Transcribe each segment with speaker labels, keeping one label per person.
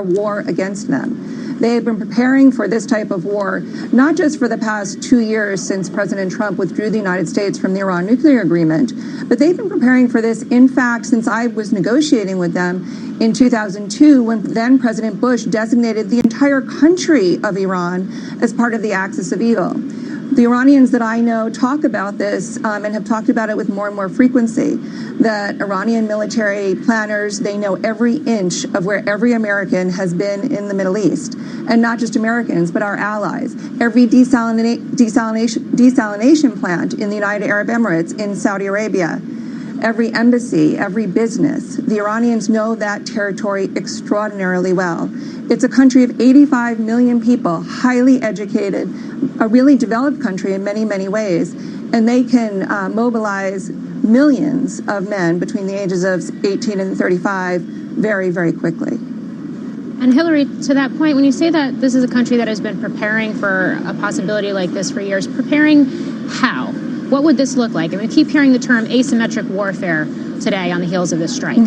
Speaker 1: war against them. They have been preparing for this type of war, not just for the past 2 years since President Trump withdrew the United States from the Iran nuclear agreement, but they've been preparing for this, in fact, since I was negotiating with them in 2002, when then President Bush designated the entire country of Iran as part of the axis of evil. The Iranians that I know talk about this and have talked about it with more and more frequency, that Iranian military planners, they know every inch of where every American has been in the Middle East. And not just Americans, but our allies. Every desalination plant in the United Arab Emirates, in Saudi Arabia, every embassy, every business. The Iranians know that territory extraordinarily well. It's a country of 85 million people, highly educated, a really developed country in many, many ways. And they can mobilize millions of men between the ages of 18 and 35 very, very quickly.
Speaker 2: And Hillary, to that point, when you say that this is a country that has been preparing for a possibility like this for years, preparing how? What would this look like? And we keep hearing the term asymmetric warfare today on the heels of this strike.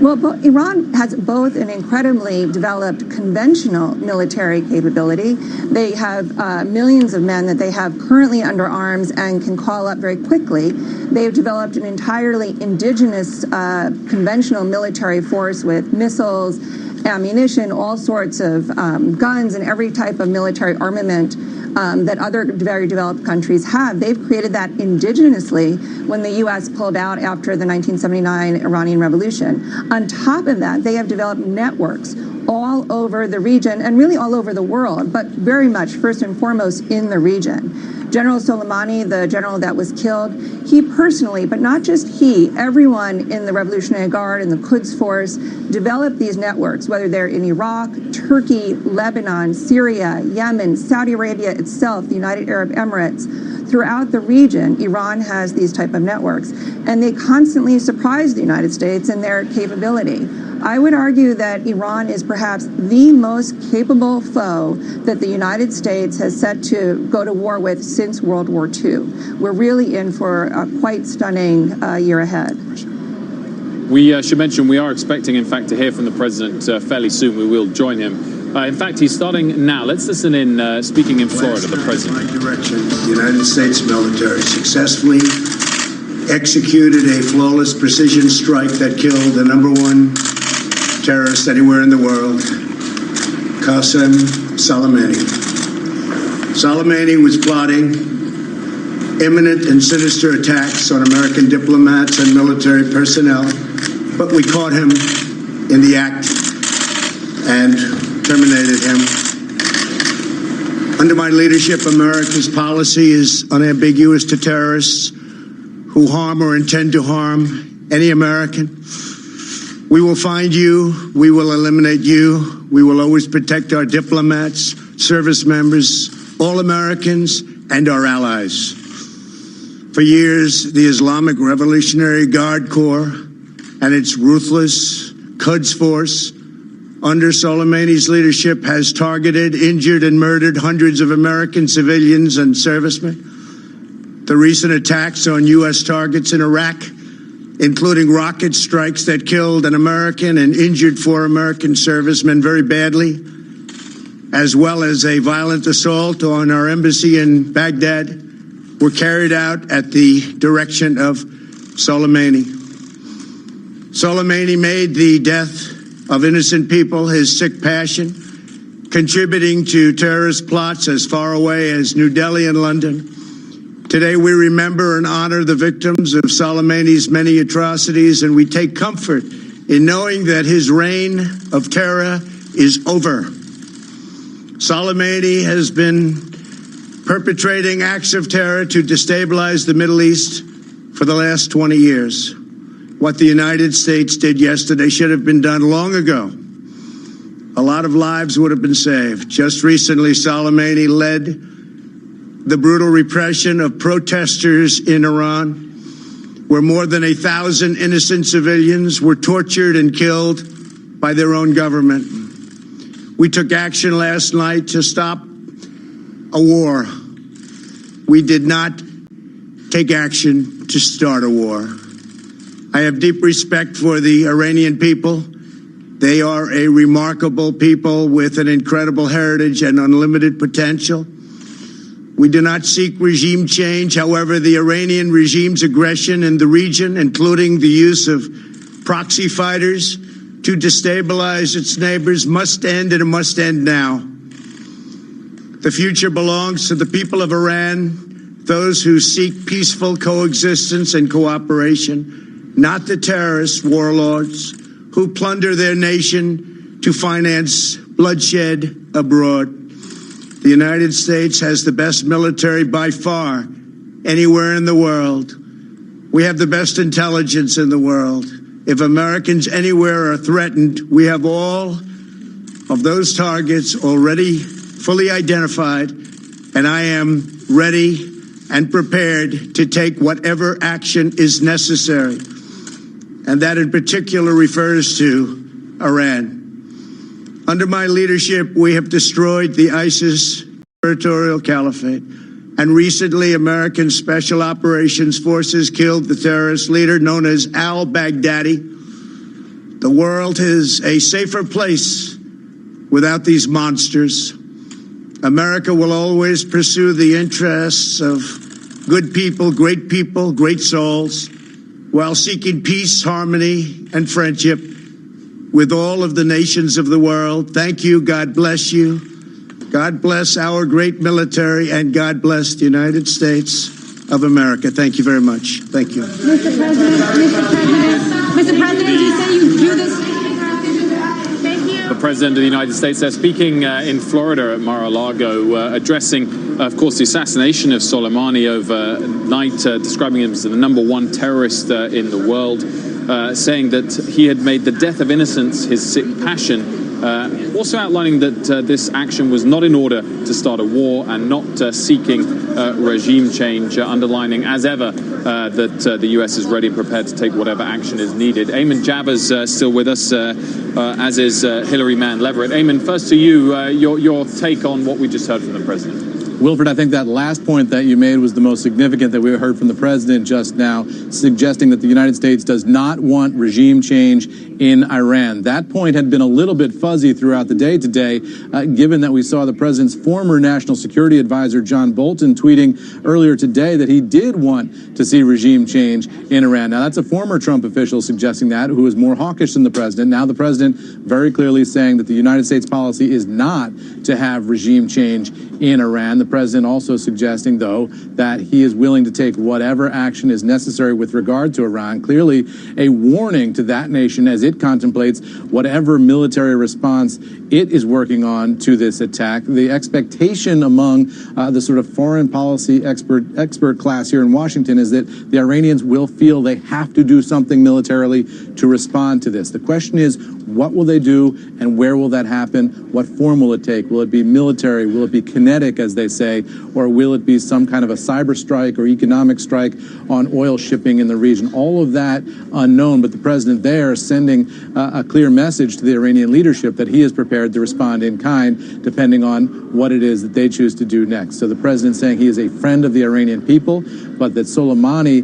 Speaker 1: Well, Iran has both an incredibly developed conventional military capability. They have millions of men that they have currently under arms and can call up very quickly. They've developed an entirely indigenous conventional military force with missiles, ammunition, all sorts of guns, and every type of military armament that other very developed countries have. They've created that indigenously when the U.S. pulled out after the 1979 Iranian Revolution. On top of that, they have developed networks all over the region and really all over the world, but very much first and foremost in the region. General Soleimani, the general that was killed, he personally, but not just he, everyone in the Revolutionary Guard and the Quds Force developed these networks, whether they're in Iraq, Turkey, Lebanon, Syria, Yemen, Saudi Arabia itself, the United Arab Emirates. Throughout the region, Iran has these type of networks, and they constantly surprise the United States in their capability. I would argue that Iran is perhaps the most capable foe that the United States has set to go to war with since World War II. We're really in for a quite stunning year ahead.
Speaker 3: We should mention we are expecting, in fact, to hear from the president fairly soon. We will join him. In fact, he's starting now. Let's listen in, speaking in Florida, the president.
Speaker 4: In my direction, the United States military successfully executed a flawless precision strike that killed the #1 terrorist anywhere in the world, Qasem Soleimani. Soleimani was plotting imminent and sinister attacks on American diplomats and military personnel, but we caught him in the act and terminated him. Under my leadership, America's policy is unambiguous to terrorists who harm or intend to harm any American. We will find you. We will eliminate you. We will always protect our diplomats, service members, all Americans, and our allies. For years, the Islamic Revolutionary Guard Corps and its ruthless Quds Force under Soleimani's leadership has targeted, injured, and murdered hundreds of American civilians and servicemen. The recent attacks on U.S. targets in Iraq, including rocket strikes that killed an American and injured 4 American servicemen very badly, as well as a violent assault on our embassy in Baghdad, were carried out at the direction of Soleimani. Soleimani made the death of innocent people his sick passion, contributing to terrorist plots as far away as New Delhi and London. Today, we remember and honor the victims of Soleimani's many atrocities, and we take comfort in knowing that his reign of terror is over. Soleimani has been perpetrating acts of terror to destabilize the Middle East for the last 20 years. What the United States did yesterday should have been done long ago. A lot of lives would have been saved. Just recently, Soleimani led the brutal repression of protesters in Iran, where more than 1,000 innocent civilians were tortured and killed by their own government. We took action last night to stop a war. We did not take action to start a war. I have deep respect for the Iranian people They are a remarkable people with an incredible heritage and unlimited potential. We do not seek regime change. However, the Iranian regime's aggression in the region, including the use of proxy fighters to destabilize its neighbors, must end, and it must end now. The future belongs to the people of Iran, those who seek peaceful coexistence and cooperation, not the terrorist warlords who plunder their nation to finance bloodshed abroad. The United States has the best military by far anywhere in the world. We have the best intelligence in the world. If Americans anywhere are threatened, we have all of those targets already fully identified, and I am ready and prepared to take whatever action is necessary. And that in particular refers to Iran. Under my leadership, we have destroyed the ISIS territorial caliphate. And recently, American Special Operations Forces killed the terrorist leader known as al-Baghdadi. The world is a safer place without these monsters. America will always pursue the interests of good people, great souls, while seeking peace, harmony, and friendship with all of the nations of the world. Thank you. God bless you. God bless our great military, and God bless the United States of America. Thank you very much. Thank you.
Speaker 2: Mr. President, you say you do this. Thank you.
Speaker 3: The President of the United States speaking in Florida at Mar-a-Lago, addressing, of course, the assassination of Soleimani overnight, describing him as the #1 terrorist in the world, saying that he had made the death of innocents his sick passion. Also outlining that this action was not in order to start a war and not seeking regime change, underlining as ever that the U.S. is ready and prepared to take whatever action is needed. Eamon Jabber's still with us, as is Hilary Mann Leverett. Eamon, first to you, your take on what we just heard from the President.
Speaker 5: Wilfred, I think that last point that you made was the most significant that we heard from the President just now, suggesting that the United States does not want regime change in Iran. That point had been a little bit fuzzy throughout the day today, given that we saw the President's former National Security Advisor, John Bolton, tweeting earlier today that he did want to see regime change in Iran. Now, that's a former Trump official suggesting that, who is more hawkish than the President. Now the President very clearly saying that the United States policy is not to have regime change in Iran. The President also suggesting, though, that he is willing to take whatever action is necessary with regard to Iran. Clearly a warning to that nation as it contemplates whatever military response it is working on to this attack. The expectation among the sort of foreign policy expert class here in Washington is that the Iranians will feel they have to do something militarily to respond to this. The question is, what will they do and where will that happen? What form will it take? Will it be military? Will it be kinetic, as they say? Or will it be some kind of a cyber strike or economic strike on oil shipping in the region? All of that unknown, but the President there sending a clear message to the Iranian leadership that he is prepared to respond in kind, depending on what it is that they choose to do next. So the President saying he is a friend of the Iranian people, but that Soleimani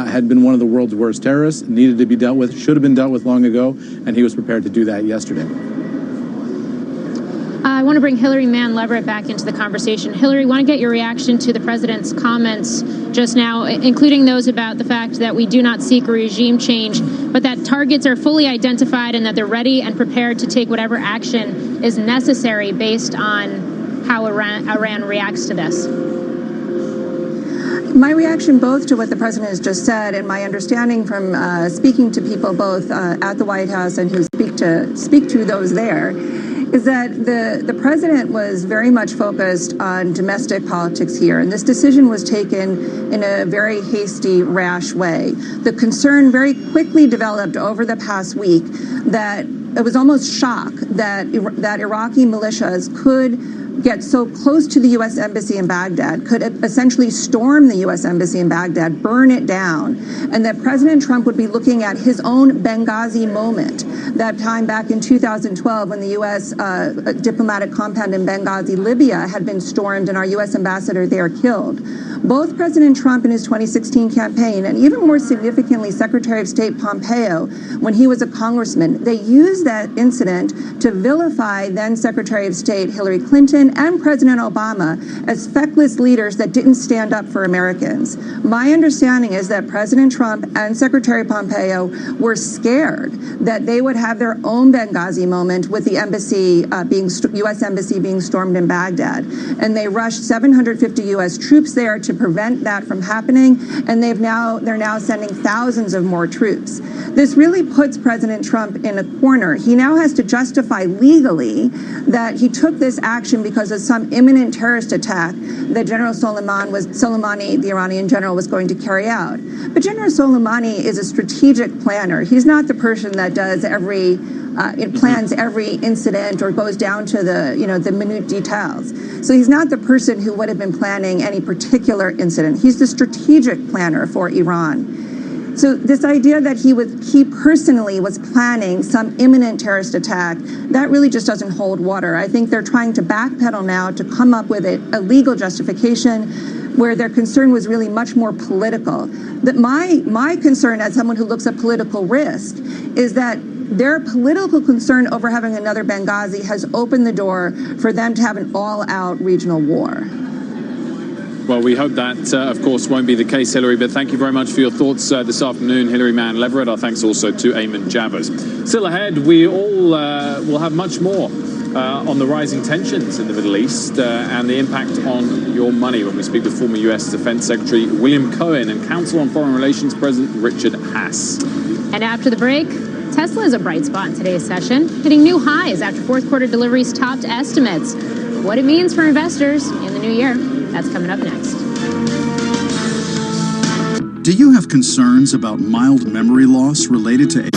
Speaker 5: had been one of the world's worst terrorists, needed to be dealt with, should have been dealt with long ago, and he was prepared to do that yesterday.
Speaker 2: I want to bring Hilary Mann Leverett back into the conversation. Hilary, I want to get your reaction to the President's comments just now, including those about the fact that we do not seek a regime change, but that targets are fully identified and that they're ready and prepared to take whatever action is necessary based on how Iran reacts to this.
Speaker 1: My reaction both to what the President has just said and my understanding from speaking to people both at the White House and who speak to those there is that the President was very much focused on domestic politics here, and this decision was taken in a very hasty, rash way. The concern very quickly developed over the past week that it was almost shock that Iraqi militias could get so close to the U.S. Embassy in Baghdad, could essentially storm the U.S. Embassy in Baghdad, burn it down, and that President Trump would be looking at his own Benghazi moment, that time back in 2012 when the U.S. Diplomatic compound in Benghazi, Libya, had been stormed and our U.S. ambassador there killed. Both President Trump in his 2016 campaign, and even more significantly, Secretary of State Pompeo, when he was a congressman, they used that incident to vilify then Secretary of State Hillary Clinton and President Obama as feckless leaders that didn't stand up for Americans. My understanding is that President Trump and Secretary Pompeo were scared that they would have their own Benghazi moment with the embassy U.S. Embassy being stormed in Baghdad. And they rushed 750 U.S. troops there to prevent that from happening, and they're now sending thousands of more troops. This really puts President Trump in a corner. He now has to justify legally that he took this action because of some imminent terrorist attack that General Soleimani, the Iranian general, was going to carry out. But General Soleimani is a strategic planner. He's not the person that does plans every incident or goes down to the minute details. So he's not the person who would have been planning any particular incident. He's the strategic planner for Iran. So this idea that he personally was planning some imminent terrorist attack, that really just doesn't hold water. I think they're trying to backpedal now to come up with a legal justification where their concern was really much more political. That my concern as someone who looks at political risk is that their political concern over having another Benghazi has opened the door for them to have an all-out regional war.
Speaker 3: Well, we hope that, of course, won't be the case, Hillary, but thank you very much for your thoughts this afternoon, Hillary Mann Leverett. Our thanks also to Eamon Javers. Still ahead, we all will have much more on the rising tensions in the Middle East and the impact on your money when we speak with former U.S. Defense Secretary William Cohen and Council on Foreign Relations President Richard Haass.
Speaker 2: And after the break, Tesla is a bright spot in today's session, hitting new highs after fourth quarter deliveries topped estimates. What it means for investors in the new year, that's coming up next.
Speaker 6: Do you have concerns about mild memory loss related to...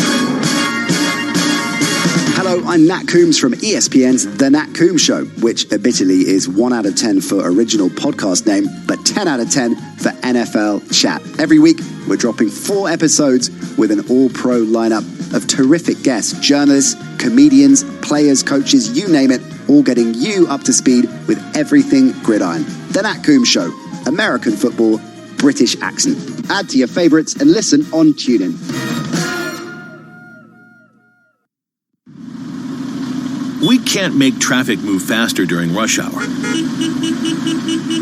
Speaker 7: Hello, I'm Nat Coombs from ESPN's The Nat Coombs Show, which admittedly is 1 out of 10 for original podcast name, but 10 out of 10 for NFL chat. Every week, we're dropping 4 episodes with an all-pro lineup of terrific guests, journalists, comedians, players, coaches, you name it, all getting you up to speed with everything gridiron. The Nat Coombs Show, American football, British accent. Add to your favorites and listen on TuneIn.
Speaker 8: We can't make traffic move faster during rush hour,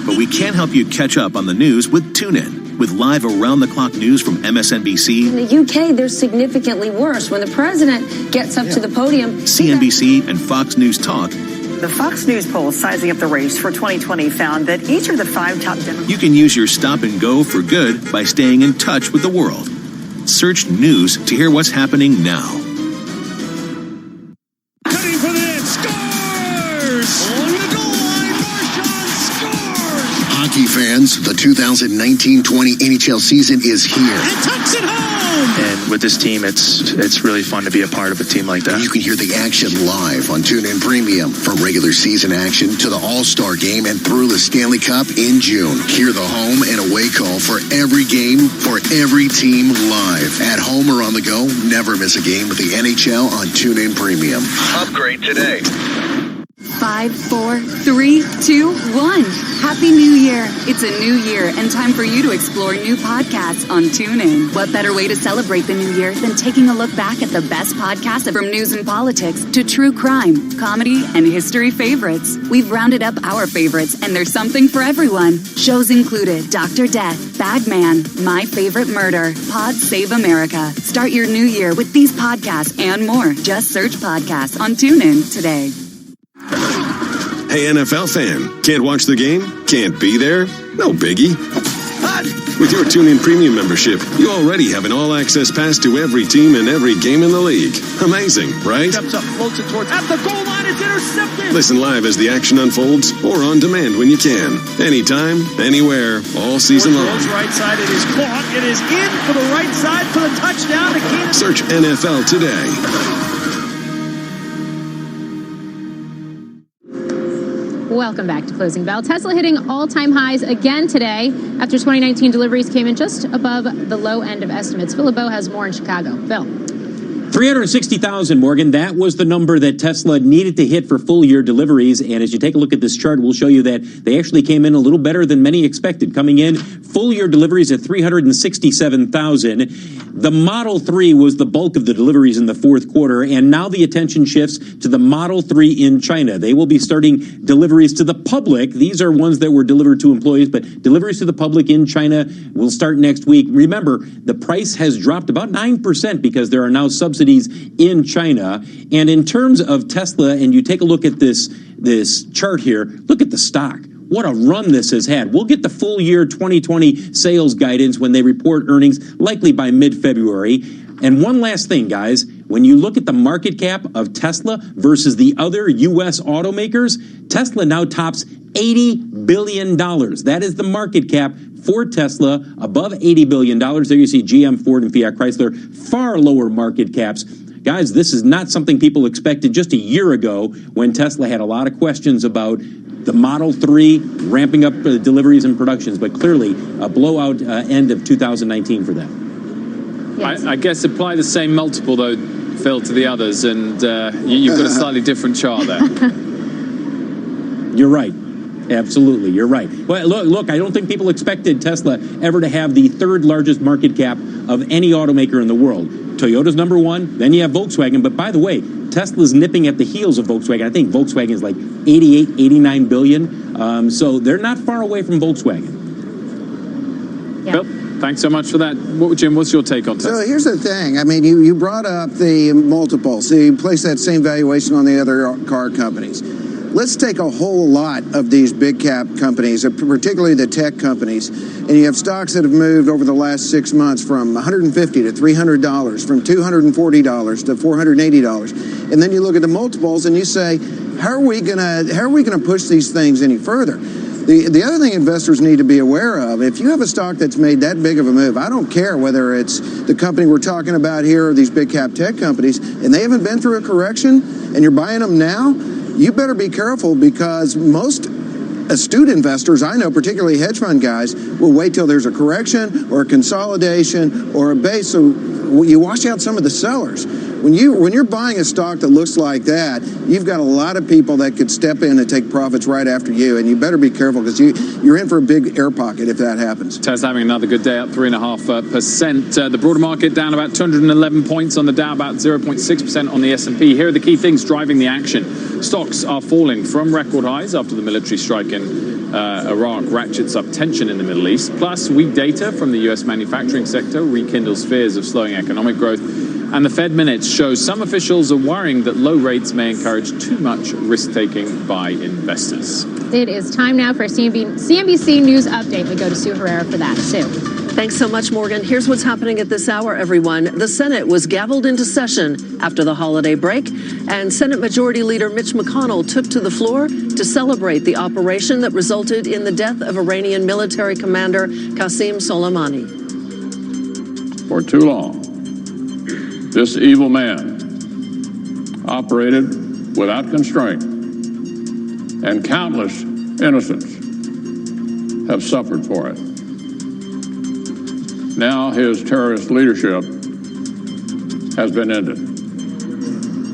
Speaker 8: but we can help you catch up on the news with TuneIn. With live around-the-clock news from MSNBC.
Speaker 9: In the UK, they're significantly worse. When the president gets up to the podium...
Speaker 8: CNBC and Fox News Talk.
Speaker 10: The Fox News poll sizing up the race for 2020 found that each of the 5 top Democrats...
Speaker 8: You can use your stop and go for good by staying in touch with the world. Search news to hear what's happening now.
Speaker 11: Cutting for the net, scores! On the goal line, Marshawn scores!
Speaker 12: Hockey fans, the 2019-20 NHL season is here.
Speaker 11: And tucks it home!
Speaker 13: And with this team, it's really fun to be a part of a team like that.
Speaker 12: And you can hear the action live on TuneIn Premium. From regular season action to the All-Star Game and through the Stanley Cup in June. Hear the home and away call for every game, for every team live. At home or on the go, never miss a game with the NHL on TuneIn Premium.
Speaker 14: Upgrade today.
Speaker 15: 5, 4, 3, 2, 1. Happy New Year. It's a new year and time for you to explore new podcasts on TuneIn. What better way to celebrate the new year than taking a look back at the best podcasts from news and politics to true crime, comedy, and history favorites. We've rounded up our favorites, and there's something for everyone. Shows included Dr. Death, Bagman, My Favorite Murder, Pod Save America. Start your new year with these podcasts and more. Just search podcasts on TuneIn today.
Speaker 16: Hey, NFL fan, can't watch the game? Can't be there? No biggie. With your TuneIn Premium membership, you already have an all-access pass to every team and every game in the league. Amazing, right?
Speaker 11: Steps up, floats it towards, at the goal line, it's intercepted!
Speaker 16: Listen live as the action unfolds or on demand when you can. Anytime, anywhere, all season long.
Speaker 11: Right side, it is caught, it is in for the right side for the touchdown to Kansas.
Speaker 16: Search NFL today.
Speaker 2: Welcome back to Closing Bell. Tesla hitting all-time highs again today after 2019 deliveries came in just above the low end of estimates. Phil LeBeau has more in Chicago. Phil.
Speaker 14: 360,000, Morgan. That was the number that Tesla needed to hit for full-year deliveries. And as you take a look at this chart, we'll show you that they actually came in a little better than many expected, coming in full-year deliveries at 367,000. The Model 3 was the bulk of the deliveries in the fourth quarter, and now the attention shifts to the Model 3 in China. They will be starting deliveries to the public. These are ones that were delivered to employees, but deliveries to the public in China will start next week. Remember, the price has dropped about 9% because there are now subsidies in China. And in terms of Tesla, and you take a look at this chart here, look at the stock. What a run this has had. We'll get the full year 2020 sales guidance when they report earnings, likely by mid-February. And one last thing, guys. When you look at the market cap of Tesla versus the other U.S. automakers, Tesla now tops $80 billion. That is the market cap for Tesla, above $80 billion. There you see GM, Ford, and Fiat Chrysler, far lower market caps. Guys, this is not something people expected just a year ago when Tesla had a lot of questions about the Model 3 ramping up deliveries and productions, but clearly a blowout end of 2019 for them.
Speaker 3: Yes. I guess apply the same multiple, though, Phil, to the others, and you've got a slightly different chart there.
Speaker 14: You're right. Absolutely, you're right. Well, look, I don't think people expected Tesla ever to have the third largest market cap of any automaker in the world. Toyota's number one, then you have Volkswagen. But by the way, Tesla's nipping at the heels of Volkswagen. I think Volkswagen is like 88, 89 billion. So they're not far away from Volkswagen.
Speaker 2: Yeah.
Speaker 3: Phil, thanks so much for that. Jim, what's your take on Tesla?
Speaker 17: So here's the thing. I mean, you brought up the multiples. So you place that same valuation on the other car companies. Let's take a whole lot of these big cap companies, particularly the tech companies, and you have stocks that have moved over the last 6 months from $150 to $300, from $240 to $480, and then you look at the multiples and you say, how are we gonna push these things any further? The other thing investors need to be aware of, if you have a stock that's made that big of a move, I don't care whether it's the company we're talking about here or these big cap tech companies, and they haven't been through a correction, and you're buying them now, you better be careful, because most astute investors, I know, particularly hedge fund guys, will wait till there's a correction or a consolidation or a base. So you wash out some of the sellers. When you're buying a stock that looks like that, you've got a lot of people that could step in and take profits right after you, and you better be careful, because you're in for a big air pocket if that happens.
Speaker 3: Tesla having another good day, up 3.5%. The broader market down about 211 points on the Dow, about 0.6% on the S&P. Here are the key things driving the action. Stocks are falling from record highs after the military strike in Iraq ratchets up tension in the Middle East. Plus, weak data from the U.S. manufacturing sector rekindles fears of slowing economic growth. And the Fed minutes show some officials are worrying that low rates may encourage too much risk-taking by investors.
Speaker 2: It is time now for a CNBC News Update. We go to Sue Herrera for that. Sue.
Speaker 18: Thanks so much, Morgan. Here's what's happening at this hour, everyone. The Senate was gavelled into session after the holiday break, and Senate Majority Leader Mitch McConnell took to the floor to celebrate the operation that resulted in the death of Iranian military commander Qasem Soleimani.
Speaker 19: For too long, this evil man operated without constraint, and countless innocents have suffered for it. Now his terrorist leadership has been ended.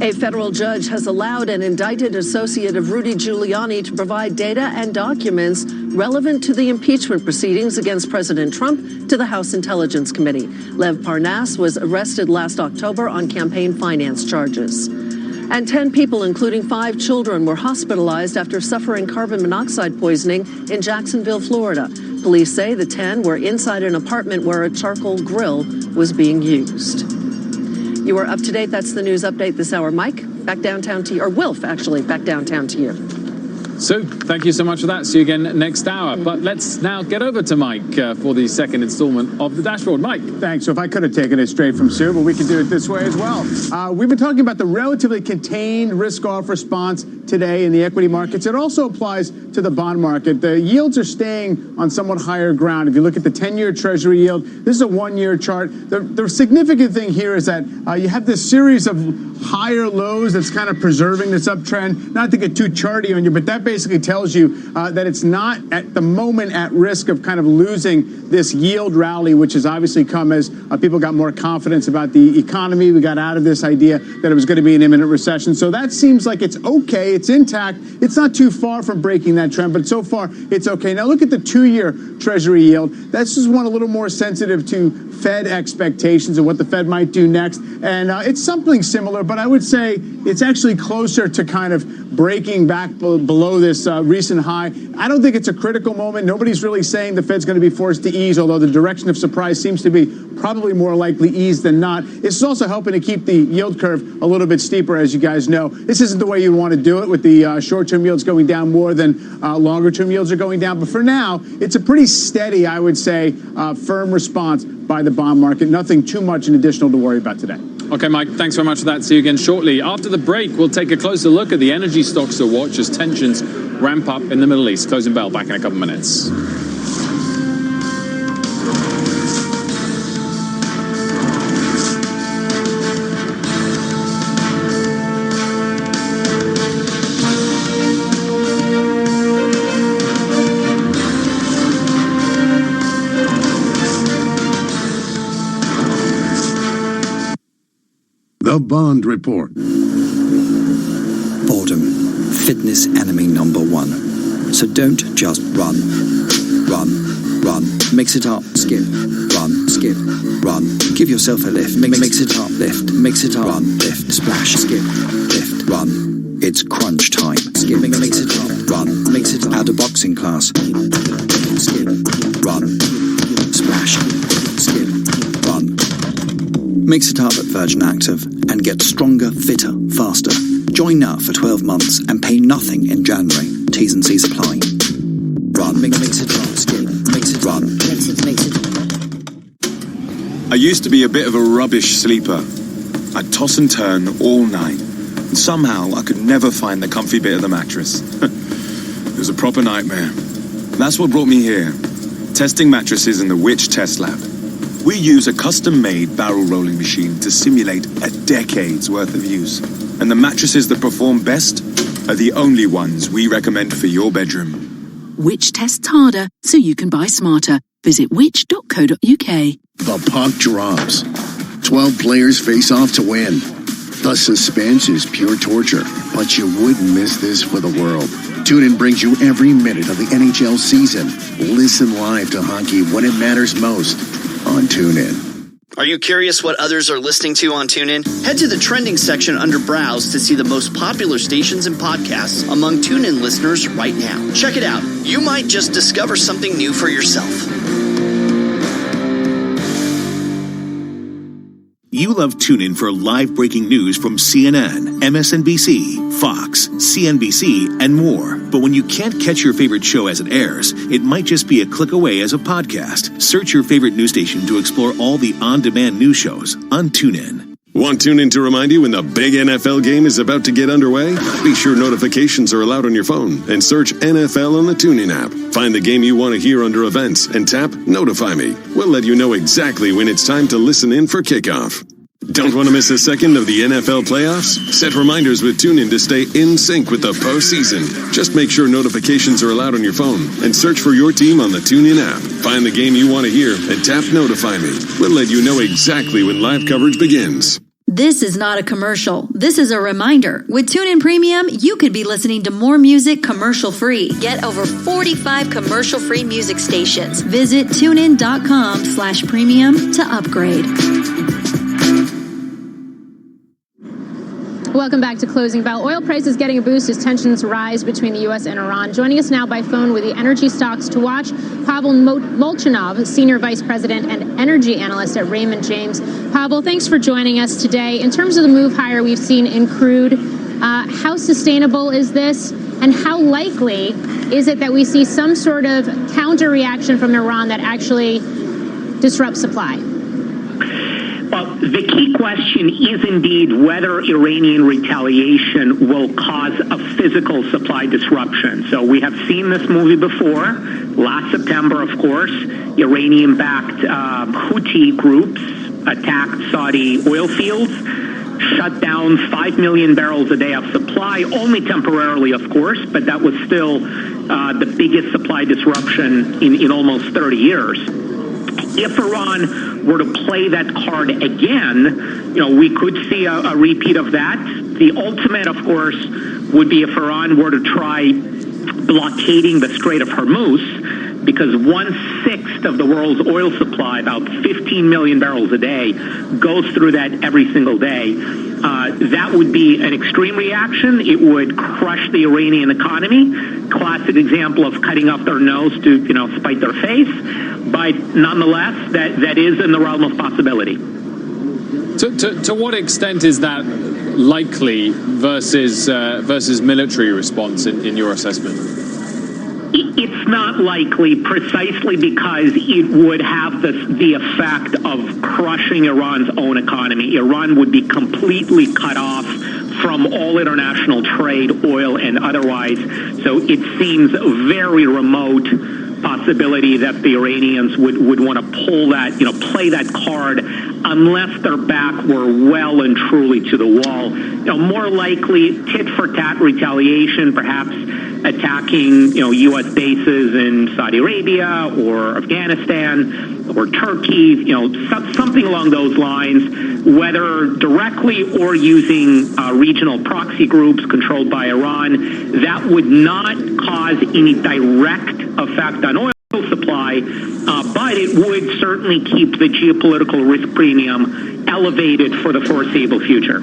Speaker 18: A federal judge has allowed an indicted associate of Rudy Giuliani to provide data and documents relevant to the impeachment proceedings against President Trump to the House Intelligence Committee. Lev Parnas was arrested last October on campaign finance charges. And 10 people, including 5 children, were hospitalized after suffering carbon monoxide poisoning in Jacksonville, Florida. Police say the 10 were inside an apartment where a charcoal grill was being used. You are up to date. That's the news update this hour. Mike, back downtown to you. Or Wilf, actually, back downtown to you.
Speaker 3: Sue, thank you so much for that. See you again next hour. But let's now get over to Mike for the second installment of The Dashboard. Mike.
Speaker 20: Thanks. So if I could have taken it straight from Sue, but we can do it this way as well. We've been talking about the relatively contained risk-off response today in the equity markets. It also applies to the bond market. The yields are staying on somewhat higher ground. If you look at the 10-year Treasury yield, this is a one-year chart. The significant thing here is that you have this series of higher lows that's kind of preserving this uptrend. Not to get too charty on you, but that basically tells you that it's not at the moment at risk of kind of losing this yield rally, which has obviously come as people got more confidence about the economy. We got out of this idea that it was going to be an imminent recession. So that seems like it's okay. It's intact. It's not too far from breaking that trend, but so far it's okay. Now look at the 2-year Treasury yield. That's just one a little more sensitive to Fed expectations and what the Fed might do next. And it's something similar, but I would say it's actually closer to kind of breaking back below this recent high. I don't think it's a critical moment. Nobody's really saying the Fed's going to be forced to ease, although the direction of surprise seems to be probably more likely ease than not. It's also helping to keep the yield curve a little bit steeper, as you guys know. This isn't the way you want to do it, with the short-term yields going down more than longer-term yields are going down. But for now, it's a pretty steady, I would say, firm response by the bond market. Nothing too much and additional to worry about today.
Speaker 3: Okay, Mike, thanks very much for that. See you again shortly. After the break, we'll take a closer look at the energy stocks to watch as tensions ramp up in the Middle East. Closing bell back in a couple minutes.
Speaker 12: The Bond Report.
Speaker 21: Boredom, fitness enemy number one. So don't just run. Mix it up, skip, run, skip, run. Give yourself a lift, mix it up, lift, mix it up, run, lift, splash, skip, lift, run. It's crunch time. Skip, mix it up, run, mix it up. Add a boxing class. Skip, run, splash, skip, run. Mix it up at Virgin Active and get stronger, fitter, faster. Join now for 12 months and pay nothing in January. T's and C's apply. Run, mix it up, skip, mix it, run. Mix it.
Speaker 22: I used to be a bit of a rubbish sleeper. I'd toss and turn all night. And somehow I could never find the comfy bit of the mattress. It was a proper nightmare. That's what brought me here. Testing mattresses in the Which Test Lab. We use a custom-made barrel rolling machine to simulate a decade's worth of use. And the mattresses that perform best are the only ones we recommend for your bedroom.
Speaker 23: Which tests harder so you can buy smarter. Visit which.co.uk.
Speaker 12: The puck drops. 12 players face off to win. The suspense is pure torture, but you wouldn't miss this for the world. TuneIn brings you every minute of the NHL season. Listen live to hockey when it matters most on TuneIn.
Speaker 24: Are you curious what others are listening to on TuneIn? Head to the trending section under Browse to see the most popular stations and podcasts among TuneIn listeners right now. Check it out. You might just discover something new for yourself.
Speaker 8: You love TuneIn for live breaking news from CNN, MSNBC, Fox, CNBC, and more. But when you can't catch your favorite show as it airs, it might just be a click away as a podcast. Search your favorite news station to explore all the on-demand news shows on TuneIn.
Speaker 16: Want TuneIn to remind you when the big NFL game is about to get underway? Be sure notifications are allowed on your phone and search NFL on the TuneIn app. Find the game you want to hear under events and tap Notify Me. We'll let you know exactly when it's time to listen in for kickoff. Don't want to miss a second of the NFL playoffs? Set reminders with TuneIn to stay in sync with the postseason. Just make sure notifications are allowed on your phone and search for your team on the TuneIn app. Find the game you want to hear and tap Notify Me. We'll let you know exactly when live coverage begins.
Speaker 25: This is not a commercial. This is a reminder. With TuneIn Premium, you could be listening to more music commercial-free. Get over 45 commercial-free music stations. Visit TuneIn.com/premium to upgrade.
Speaker 2: Welcome back to Closing Bell. Oil prices getting a boost as tensions rise between the U.S. and Iran. Joining us now by phone with the energy stocks to watch, Pavel Molchanov, Senior Vice President and Energy Analyst at Raymond James. Pavel, thanks for joining us today. In terms of the move higher we've seen in crude, how sustainable is this? And how likely is it that we see some sort of counter reaction from Iran that actually disrupts supply?
Speaker 26: Well, the key question is indeed whether Iranian retaliation will cause a physical supply disruption. So we have seen this movie before. Last September, of course, Iranian-backed Houthi groups attacked Saudi oil fields. shut down 5 million barrels a day of supply, only temporarily, of course, but that was still the biggest supply disruption in almost 30 years. If Iran were to play that card again, we could see a repeat of that. The ultimate, of course, would be if Iran were to try blockading the Strait of Hormuz, because 1/6 of the world's oil supply, about 15 million barrels a day, goes through that every single day. That would be an extreme reaction. It would crush the Iranian economy. Classic example of cutting off their nose to, spite their face. But nonetheless, that is in the realm of possibility.
Speaker 3: To what extent is that likely versus military response in your assessment?
Speaker 26: It's not likely, precisely because it would have the effect of crushing Iran's own economy. Iran would be completely cut off from all international trade, oil and otherwise. So it seems a very remote possibility that the Iranians would want to pull that, play that card, unless their back were well and truly to the wall. More likely tit-for-tat retaliation, perhaps attacking, U.S. bases in Saudi Arabia or Afghanistan or Turkey, something along those lines, whether directly or using regional proxy groups controlled by Iran. That would not cause any direct effect on oil supply, but it would certainly keep the geopolitical risk premium elevated for the foreseeable future.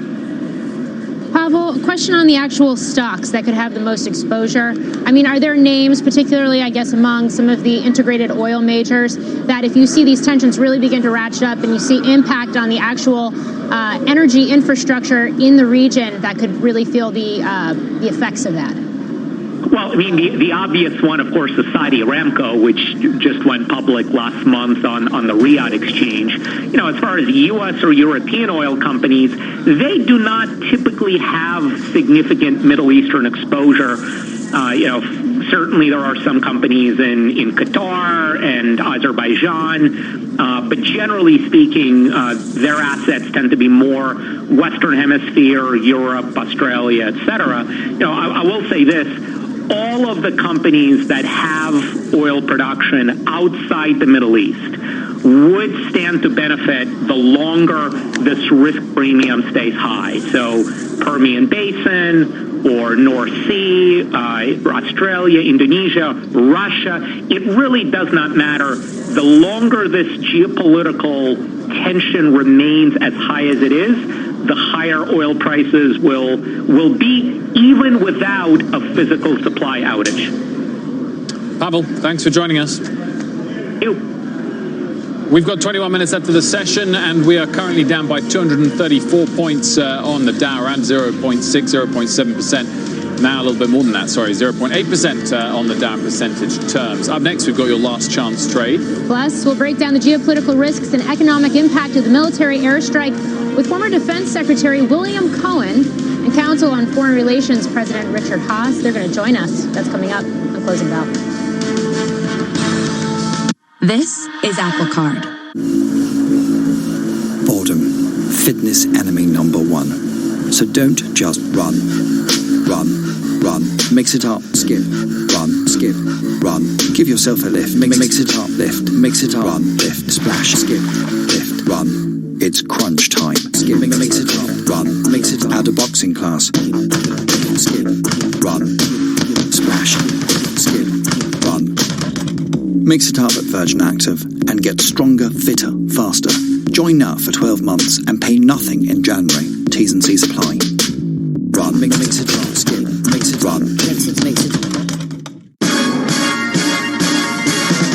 Speaker 2: Pavel, a question on the actual stocks that could have the most exposure. I mean, are there names, particularly, I guess, among some of the integrated oil majors, that if you see these tensions really begin to ratchet up and you see impact on the actual energy infrastructure in the region, that could really feel the effects of that?
Speaker 26: Well, I mean, the obvious one, of course, is Saudi Aramco, which just went public last month on the Riyadh exchange. As far as U.S. or European oil companies, they do not typically have significant Middle Eastern exposure. Certainly there are some companies in Qatar and Azerbaijan, but generally speaking, their assets tend to be more Western Hemisphere, Europe, Australia, etc. I will say this. All of the companies that have oil production outside the Middle East would stand to benefit the longer this risk premium stays high. So Permian Basin or North Sea, Australia, Indonesia, Russia, it really does not matter. The longer this geopolitical tension remains as high as it is, the higher oil prices will be, even without a physical supply outage.
Speaker 3: Pavel, thanks for joining us.
Speaker 26: Thank you.
Speaker 3: We've got 21 minutes left of the session, and we are currently down by 234 points on the Dow, around 0.7%. Now a little bit more than that, 0.8% on the Dow in percentage terms. Up next, we've got your last chance trade.
Speaker 2: Plus, we'll break down the geopolitical risks and economic impact of the military airstrike with former Defense Secretary William Cohen and Council on Foreign Relations President Richard Haas. They're going to join us. That's coming up on Closing Bell.
Speaker 15: This is Apple Card.
Speaker 21: Boredom, fitness enemy number one. So don't just run. Run. Mix it up. Skip. Run. Skip. Run. Give yourself a lift. Mix it up. Lift. Mix it up. Run. Lift. Splash. Skip. Lift. Run. It's crunch time. Skip. Mix it up. Run. Mix it up. Add a boxing class. Skip. Run. Splash. Skip. Run. Mix it up at Virgin Active and get stronger, fitter, faster. Join now for 12 months and pay nothing in January. T's and C's apply. Run. Mix it up. Skip. Mix it. Run. Mix it.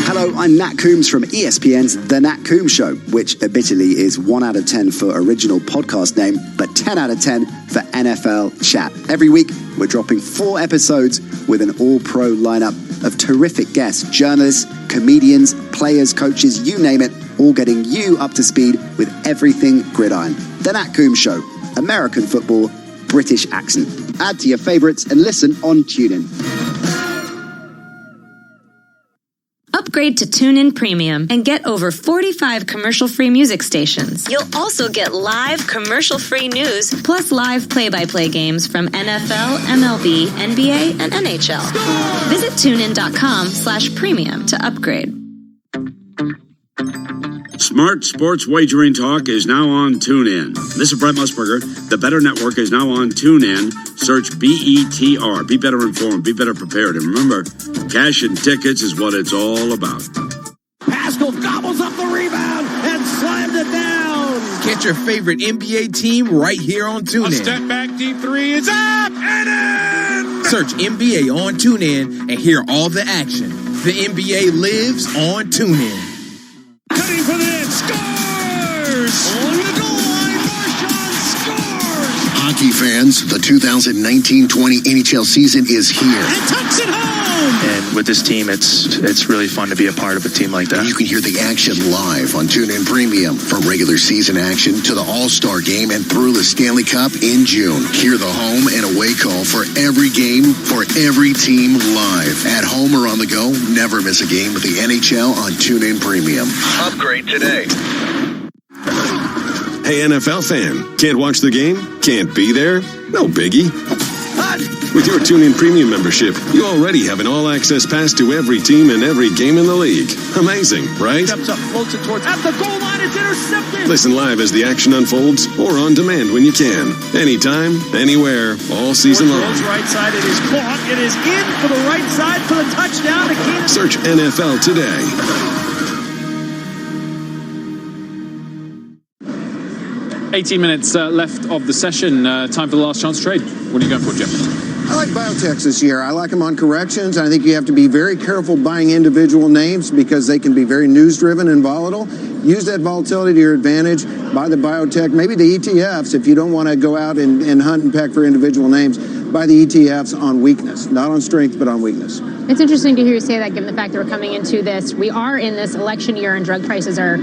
Speaker 1: Hello, I'm Nat Coombs from ESPN's The Nat Coombs Show, which admittedly is 1 out of 10 for original podcast name, but 10 out of 10 for NFL chat. Every week, we're dropping 4 episodes with an all-pro lineup of terrific guests, journalists, comedians, players, coaches, you name it, all getting you up to speed with everything gridiron. The Nat Coombs Show, American football, British accent. Add to your favorites and listen on TuneIn.
Speaker 25: Upgrade to TuneIn Premium and get over 45 commercial-free music stations. You'll also get live commercial-free news, plus live play-by-play games from NFL, MLB, NBA, and NHL. Visit TuneIn.com/premium to upgrade.
Speaker 4: Smart Sports Wagering Talk is now on TuneIn. This is Brett Musburger. The Better Network is now on TuneIn. Search BETR. Be better informed. Be better prepared. And remember, cash and tickets is what it's all about.
Speaker 11: Pascal gobbles up the rebound and slams it down.
Speaker 5: Get your favorite NBA team right here on TuneIn.
Speaker 11: A step back, deep three is up and in.
Speaker 5: Search NBA on TuneIn and hear all the action. The NBA lives on TuneIn.
Speaker 11: Cutting for the net, scores! On the goal line, Marchand scores!
Speaker 12: Hockey fans, the 2019-20 NHL season is here.
Speaker 11: And tucks it home!
Speaker 13: And with this team, it's really fun to be a part of a team like that.
Speaker 12: And you can hear the action live on TuneIn Premium. From regular season action to the All-Star Game and through the Stanley Cup in June. Hear the home and away call for every game, for every team live. At home or on the go, never miss a game with the NHL on TuneIn Premium.
Speaker 6: Upgrade today.
Speaker 16: Hey, NFL fan, can't watch the game? Can't be there? No biggie. With your TuneIn Premium membership, you already have an all-access pass to every team and every game in the league. Amazing, right?
Speaker 11: Steps up, floats it towards, at the goal line, it's intercepted!
Speaker 16: Listen live as the action unfolds or on demand when you can. Anytime, anywhere, all season long.
Speaker 11: Right side, it is caught. It is in for the right side for the touchdown to Keenan.
Speaker 16: Search NFL today.
Speaker 3: 18 minutes left of the session. Time for the last chance trade. What are you going for, Jeff?
Speaker 17: I like biotechs this year. I like them on corrections. I think you have to be very careful buying individual names because they can be very news-driven and volatile. Use that volatility to your advantage. Buy the biotech, maybe the ETFs if you don't want to go out and hunt and peck for individual names. Buy the ETFs on weakness, not on strength, but on weakness.
Speaker 2: It's interesting to hear you say that, given the fact that we're coming into this. We are in this election year and drug prices are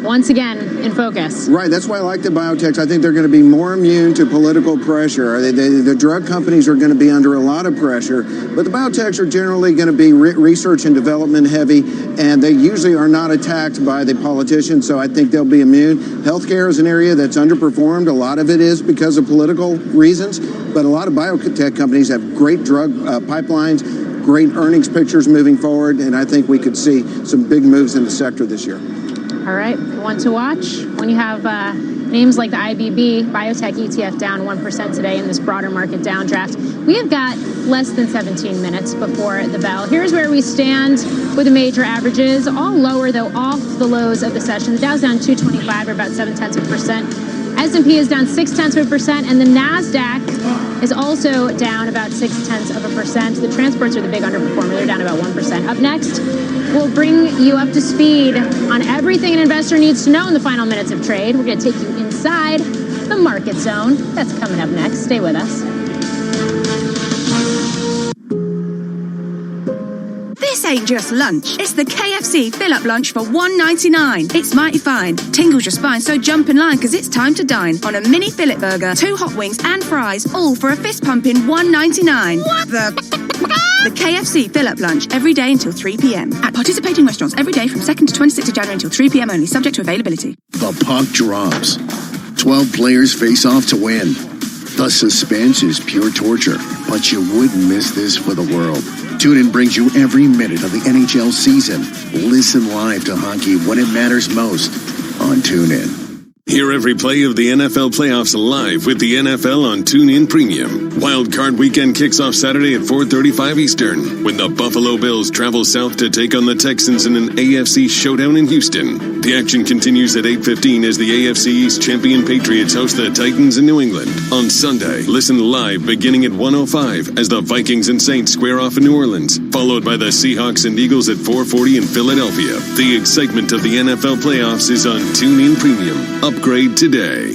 Speaker 2: once again in focus.
Speaker 17: Right, that's why I like the biotechs. I think they're going to be more immune to political pressure. The drug companies are going to be under a lot of pressure, but the biotechs are generally going to be research and development heavy, and they usually are not attacked by the politicians, so I think they'll be immune. Healthcare is an area that's underperformed. A lot of it is because of political reasons, but a lot of biotech companies have great drug pipelines, great earnings pictures moving forward, and I think we could see some big moves in the sector this year.
Speaker 2: All right, one to watch. When you have names like the IBB Biotech ETF down 1% today in this broader market downdraft, we have got less than 17 minutes before the bell. Here's where we stand with the major averages, all lower though off the lows of the session. The Dow's down 225 or about 0.7%. S&P is down 0.6%, and the NASDAQ is also down about 0.6%. The transports are the big underperformer. They're down about 1%. Up next, we'll bring you up to speed on everything an investor needs to know in the final minutes of trade. We're going to take you inside the market zone. That's coming up next. Stay with us.
Speaker 7: This ain't just lunch. It's the KFC fill-up lunch for $1.99. It's mighty fine. Tingles your spine, so jump in line because it's time to dine on a mini fillet burger, 2 hot wings and fries, all for a fist-pumping $1.99. What the KFC fill-up lunch every day until 3 p.m. at participating restaurants every day from 2nd to 26th of January until 3 p.m. only, subject to availability.
Speaker 12: The puck drops. 12 players face off to win. The suspense is pure torture, but you wouldn't miss this for the world. TuneIn brings you every minute of the NHL season. Listen live to hockey when it matters most on TuneIn.
Speaker 16: Hear every play of the NFL playoffs live with the NFL on TuneIn Premium. Wild Card Weekend kicks off Saturday at 4:35 Eastern when the Buffalo Bills travel south to take on the Texans in an AFC showdown in Houston. The action continues at 8:15 as the AFC East champion Patriots host the Titans in New England. On Sunday, listen live beginning at 1:05 as the Vikings and Saints square off in New Orleans, followed by the Seahawks and Eagles at 4:40 in Philadelphia. The excitement of the NFL playoffs is on TuneIn Premium. Upgrade today.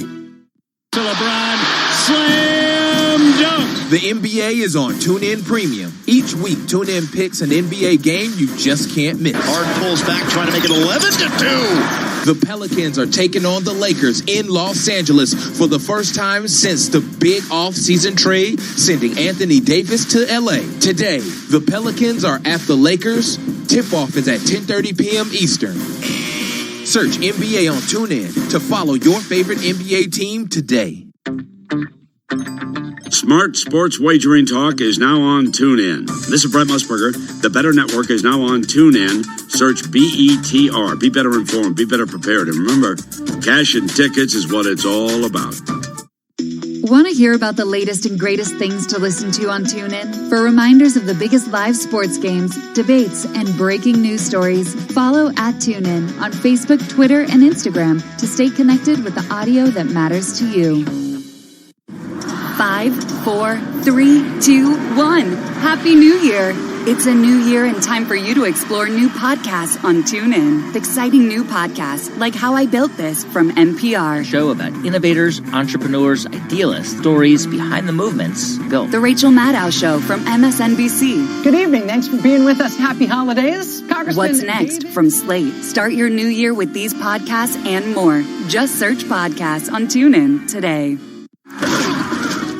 Speaker 11: To LeBron, slam dunk.
Speaker 5: The NBA is on TuneIn Premium. Each week, TuneIn picks an NBA game you just can't miss.
Speaker 6: Hard pulls back, trying to make it 11-2.
Speaker 5: The Pelicans are taking on the Lakers in Los Angeles for the first time since the big off-season trade, sending Anthony Davis to LA. Today, the Pelicans are at the Lakers. Tip-off is at 10:30 p.m. Eastern. Search NBA on TuneIn to follow your favorite NBA team today.
Speaker 4: Smart sports wagering talk is now on TuneIn. This is Brett Musburger. The Better Network is now on TuneIn. Search BETR. Be better informed. Be better prepared. And remember, cash and tickets is what it's all about.
Speaker 6: Want to hear about the latest and greatest things to listen to on TuneIn? For reminders of the biggest live sports games, debates, and breaking news stories, follow @TuneIn on Facebook, Twitter, and Instagram to stay connected with the audio that matters to you.
Speaker 15: 5, 4, 3, 2, 1. Happy New Year! It's a new year and time for you to explore new podcasts on TuneIn. Exciting new podcasts like How I Built This from NPR.
Speaker 9: Show about innovators, entrepreneurs, idealists, stories behind the movements. Go.
Speaker 15: The Rachel Maddow Show from MSNBC.
Speaker 10: Good evening. Thanks for being with us. Happy holidays. Congressman.
Speaker 15: What's Next from Slate. Start your new year with these podcasts and more. Just search podcasts on TuneIn today.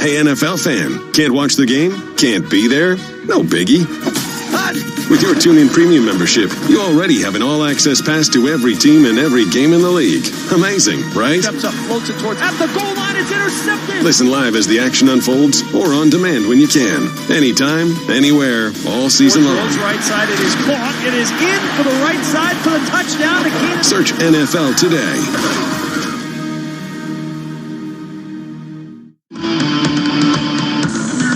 Speaker 16: Hey, NFL fan, can't watch the game? Can't be there? No biggie. With your TuneIn Premium membership, you already have an all-access pass to every team and every game in the league. Amazing, right?
Speaker 11: Steps up, floats it towards, at the goal line, it's intercepted!
Speaker 16: Listen live as the action unfolds or on demand when you can. Anytime, anywhere, all season long.
Speaker 11: Right side, it is caught. It is in for the right side for the touchdown to Kansas.
Speaker 16: Search NFL today.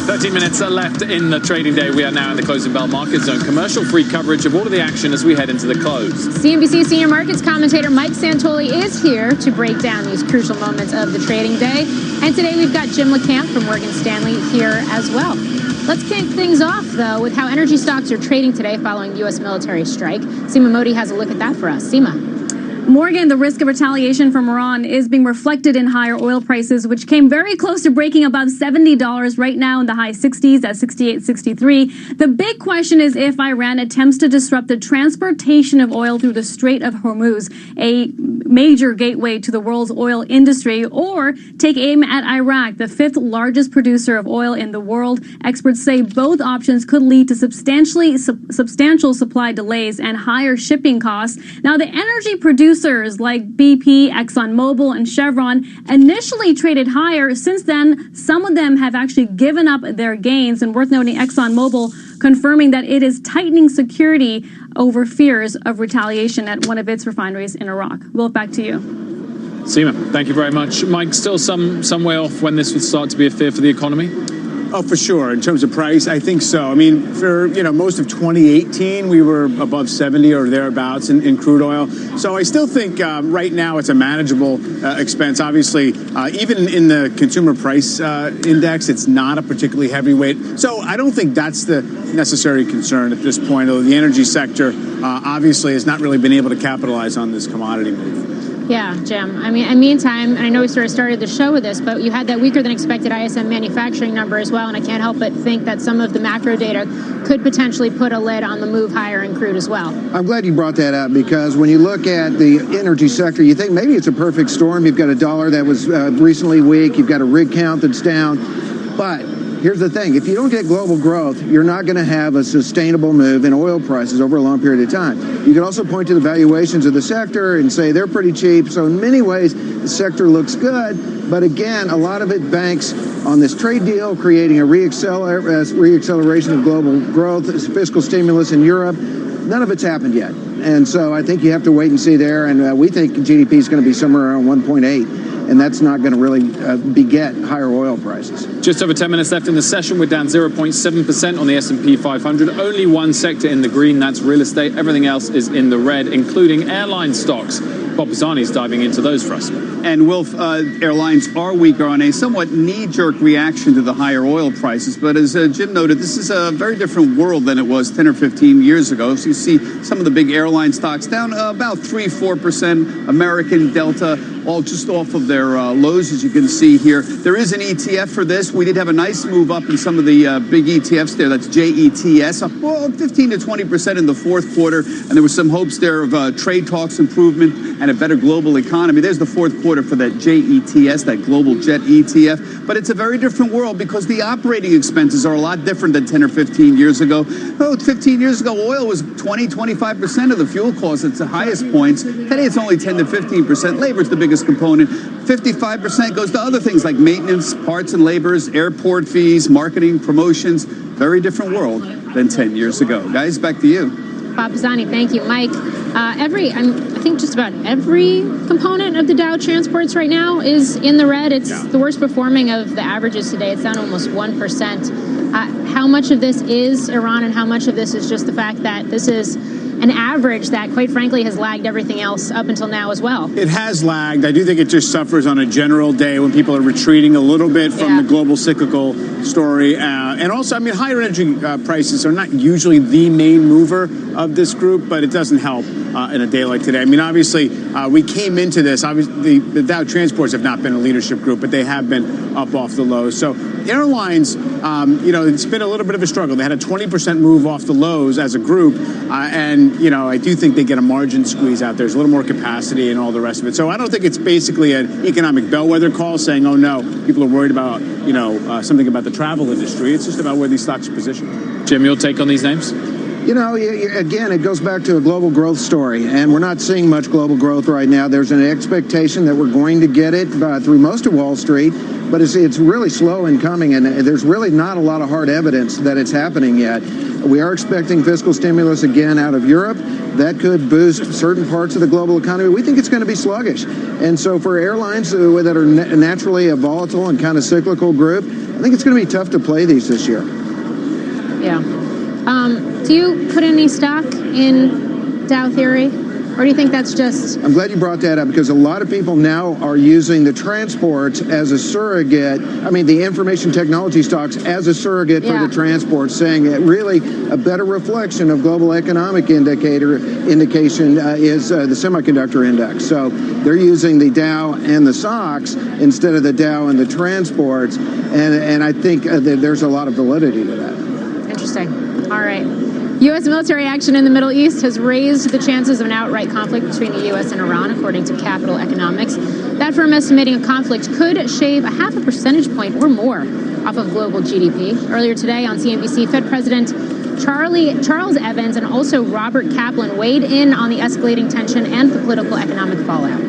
Speaker 3: 13 minutes left in the trading day. We are now in the closing bell market zone. Commercial-free coverage of all of the action as we head into the close.
Speaker 2: CNBC senior markets commentator Mike Santoli is here to break down these crucial moments of the trading day. And today we've got Jim LeCamp from Morgan Stanley here as well. Let's kick things off, though, with how energy stocks are trading today following U.S. military strike. Seema Modi has a look at that for us. Seema.
Speaker 14: Morgan, the risk of retaliation from Iran is being reflected in higher oil prices, which came very close to breaking above $70 right now in the high 60s at 68.63. The big question is if Iran attempts to disrupt the transportation of oil through the Strait of Hormuz, a major gateway to the world's oil industry, or take aim at Iraq, the fifth largest producer of oil in the world. Experts say both options could lead to substantial supply delays and higher shipping costs. Now, the energy producers like BP, ExxonMobil, and Chevron initially traded higher. Since then, some of them have actually given up their gains. And worth noting, ExxonMobil confirming that it is tightening security over fears of retaliation at one of its refineries in Iraq. Will, back to you.
Speaker 3: Seema, thank you very much. Mike, still some way off when this would start to be a fear for the economy?
Speaker 20: Oh, for sure. In terms of price, I think so. I mean, for most of 2018, we were above 70 or thereabouts in crude oil. So I still think right now it's a manageable expense. Obviously, even in the consumer price index, it's not a particularly heavy weight. So I don't think that's the necessary concern at this point. Although the energy sector obviously has not really been able to capitalize on this commodity move.
Speaker 2: Yeah, Jim. I mean, in the meantime, and I know we sort of started the show with this, but you had that weaker than expected ISM manufacturing number as well, and I can't help but think that some of the macro data could potentially put a lid on the move higher in crude as well. I'm
Speaker 17: glad you brought that up, because when you look at the energy sector, you think maybe it's a perfect storm. You've got a dollar that was recently weak. You've got a rig count that's down. But here's the thing. If you don't get global growth, you're not going to have a sustainable move in oil prices over a long period of time. You can also point to the valuations of the sector and say they're pretty cheap. So in many ways, the sector looks good. But again, a lot of it banks on this trade deal, creating a reacceleration of global growth, fiscal stimulus in Europe. None of it's happened yet. And so I think you have to wait and see there. And we think GDP is going to be somewhere around 1.8. And that's not going to really beget higher oil prices.
Speaker 3: Just over 10 minutes left in the session. We're down 0.7% on the S&P 500. Only one sector in the green, that's real estate. Everything else is in the red, including airline stocks. Bob Pisani's diving into those for us.
Speaker 18: And Wilf, airlines are weaker on a somewhat knee-jerk reaction to the higher oil prices. But as Jim noted, this is a very different world than it was 10 or 15 years ago. So you see some of the big airline stocks down about 3-4%. American, Delta, all just off of their lows, as you can see here. There is an ETF for this. We did have a nice move up in some of the big ETFs there. That's JETS, up 15 to 20% in the fourth quarter. And there was some hopes there of trade talks improvement and a better global economy. There's the fourth quarter for that JETS, that global jet ETF. But it's a very different world because the operating expenses are a lot different than 10 or 15 years ago. 15 years ago, oil was 25% of the fuel costs at the highest points. Today, it's only 10 to 15%. Labor is the biggest component. 55% goes to other things like maintenance, parts and labors, airport fees, marketing, promotions. Very different world than 10 years ago. Guys, back to you.
Speaker 2: Bob Pisani, thank you. Mike, I think just about every component of the Dow transports right now is in the red. It's the worst performing of the averages today. It's down almost 1%. How much of this is Iran and how much of this is just the fact that this is an average that, quite frankly, has lagged everything else up until now as well?
Speaker 20: It has lagged. I do think it just suffers on a general day when people are retreating a little bit from the global cyclical story. And also, I mean, higher energy prices are not usually the main mover of this group, but it doesn't help in a day like today. I mean, obviously, we came into this. Obviously, the Dow transports have not been a leadership group, but they have been up off the lows. So airlines, it's been a little bit of a struggle. They had a 20% move off the lows as a group, and I do think they get a margin squeeze out there. There's a little more capacity and all the rest of it. So I don't think it's basically an economic bellwether call saying, oh, no, people are worried about, something about the travel industry. It's just about where these stocks are positioned.
Speaker 3: Jim, your take on these names?
Speaker 17: Again, it goes back to a global growth story, and we're not seeing much global growth right now. There's an expectation that we're going to get it through most of Wall Street, but it's really slow in coming, and there's really not a lot of hard evidence that it's happening yet. We are expecting fiscal stimulus again out of Europe. That could boost certain parts of the global economy. We think it's going to be sluggish. And so for airlines that are naturally a volatile and kind of cyclical group, I think it's going to be tough to play these this year.
Speaker 2: Yeah. Do you put any stock in Dow theory? Or do you think that's just...
Speaker 17: I'm glad you brought that up because a lot of people now are using the transports as a surrogate. I mean, the information technology stocks as a surrogate for the transports, saying that really a better reflection of global economic indication is the semiconductor index. So they're using the Dow and the SOX instead of the Dow and the transports. And I think that there's a lot of validity to that.
Speaker 2: Interesting. All right. U.S. military action in the Middle East has raised the chances of an outright conflict between the U.S. and Iran, according to Capital Economics. That firm estimating a conflict could shave 0.5 percentage point or more off of global GDP. Earlier today on CNBC, Fed President Charles Evans and also Robert Kaplan weighed in on the escalating tension and the political economic fallout.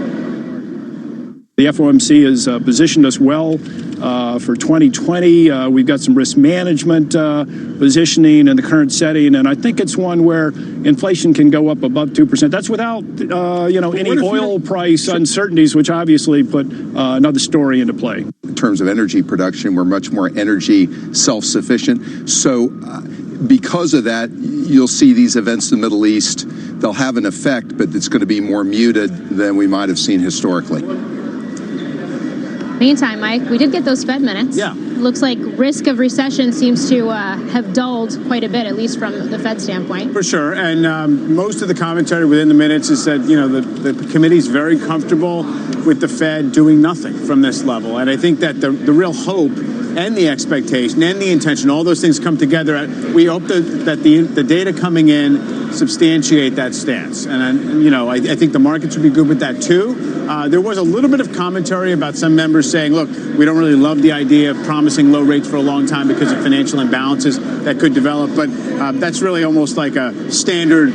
Speaker 8: The FOMC has positioned us well for 2020. We've got some risk management positioning in the current setting, and I think it's one where inflation can go up above 2%. That's without, any oil price uncertainties, which obviously put another story into play.
Speaker 19: In terms of energy production, we're much more energy self-sufficient. So because of that, you'll see these events in the Middle East. They'll have an effect, but it's going to be more muted than we might have seen historically.
Speaker 2: Meantime, Mike, we did get those Fed minutes.
Speaker 20: Yeah.
Speaker 2: Looks like risk of recession seems to have dulled quite a bit, at least from the Fed standpoint.
Speaker 20: For sure. And most of the commentary within the minutes is that, the committee's very comfortable with the Fed doing nothing from this level. And I think that the real hope and the expectation and the intention, all those things come together. We hope that the data coming in substantiate that stance. And, I think the markets would be good with that, too. There was a little bit of commentary about some members saying, look, we don't really love the idea of promising low rates for a long time because of financial imbalances that could develop. But that's really almost like a standard,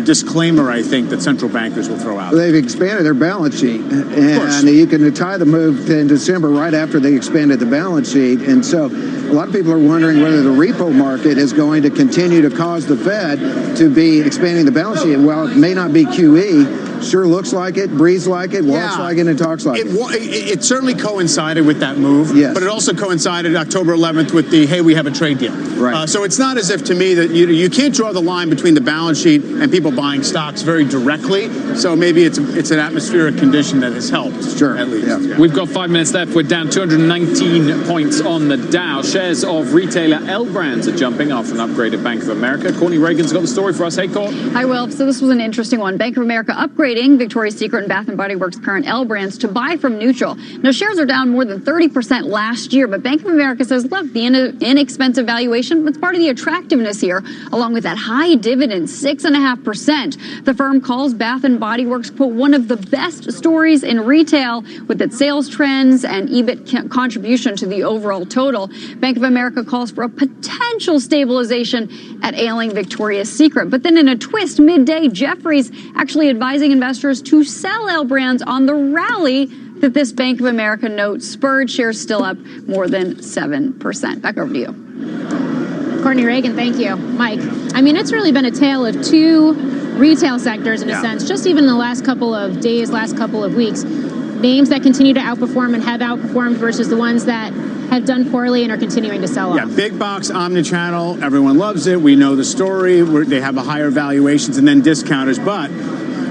Speaker 20: disclaimer, I think, that central bankers will throw out.
Speaker 17: They've expanded their balance sheet. And you can tie the move in December right after they expanded the balance sheet. And so a lot of people are wondering whether the repo market is going to continue to cause the Fed to be expanding the balance sheet. And while it may not be QE, sure looks like it, breathes like it, walks like it, and talks like it.
Speaker 20: It certainly coincided with that move,
Speaker 17: yes.
Speaker 20: But it also coincided October 11th with the, hey, we have a trade deal.
Speaker 17: Right.
Speaker 20: So it's not as if, to me, that you can't draw the line between the balance sheet and people buying stocks very directly. So maybe it's an atmospheric condition that has helped,
Speaker 17: sure.
Speaker 20: At least. Yeah.
Speaker 3: We've got 5 minutes left. We're down 219 points on the Dow. Shares of retailer L Brands are jumping after an upgrade at Bank of America. Courtney Reagan's got the story for us. Hey, Court.
Speaker 22: I will. So this was an interesting one. Bank of America upgraded
Speaker 1: trading Victoria's Secret and Bath & Body Works parent L Brands to buy from neutral. Now, shares are down more than 30% last year, but Bank of America says, look, the inexpensive valuation, it's part of the attractiveness here, along with that high dividend, 6.5%. The firm calls Bath & Body Works, quote, one of the best stories in retail with its sales trends and EBIT contribution to the overall total. Bank of America calls for a potential stabilization at ailing Victoria's Secret. But then in a twist, midday, Jefferies actually advising investors to sell L Brands on the rally that this Bank of America note spurred, shares still up more than 7%. Back over to you.
Speaker 2: Courtney Reagan, thank you. Mike, I mean, it's really been a tale of two retail sectors in a sense, just even the last couple of days, last couple of weeks. Names that continue to outperform and have outperformed versus the ones that have done poorly and are continuing to sell off.
Speaker 20: Yeah, big box, omnichannel, everyone loves it. We know the story. They have a higher valuations, and then discounters. But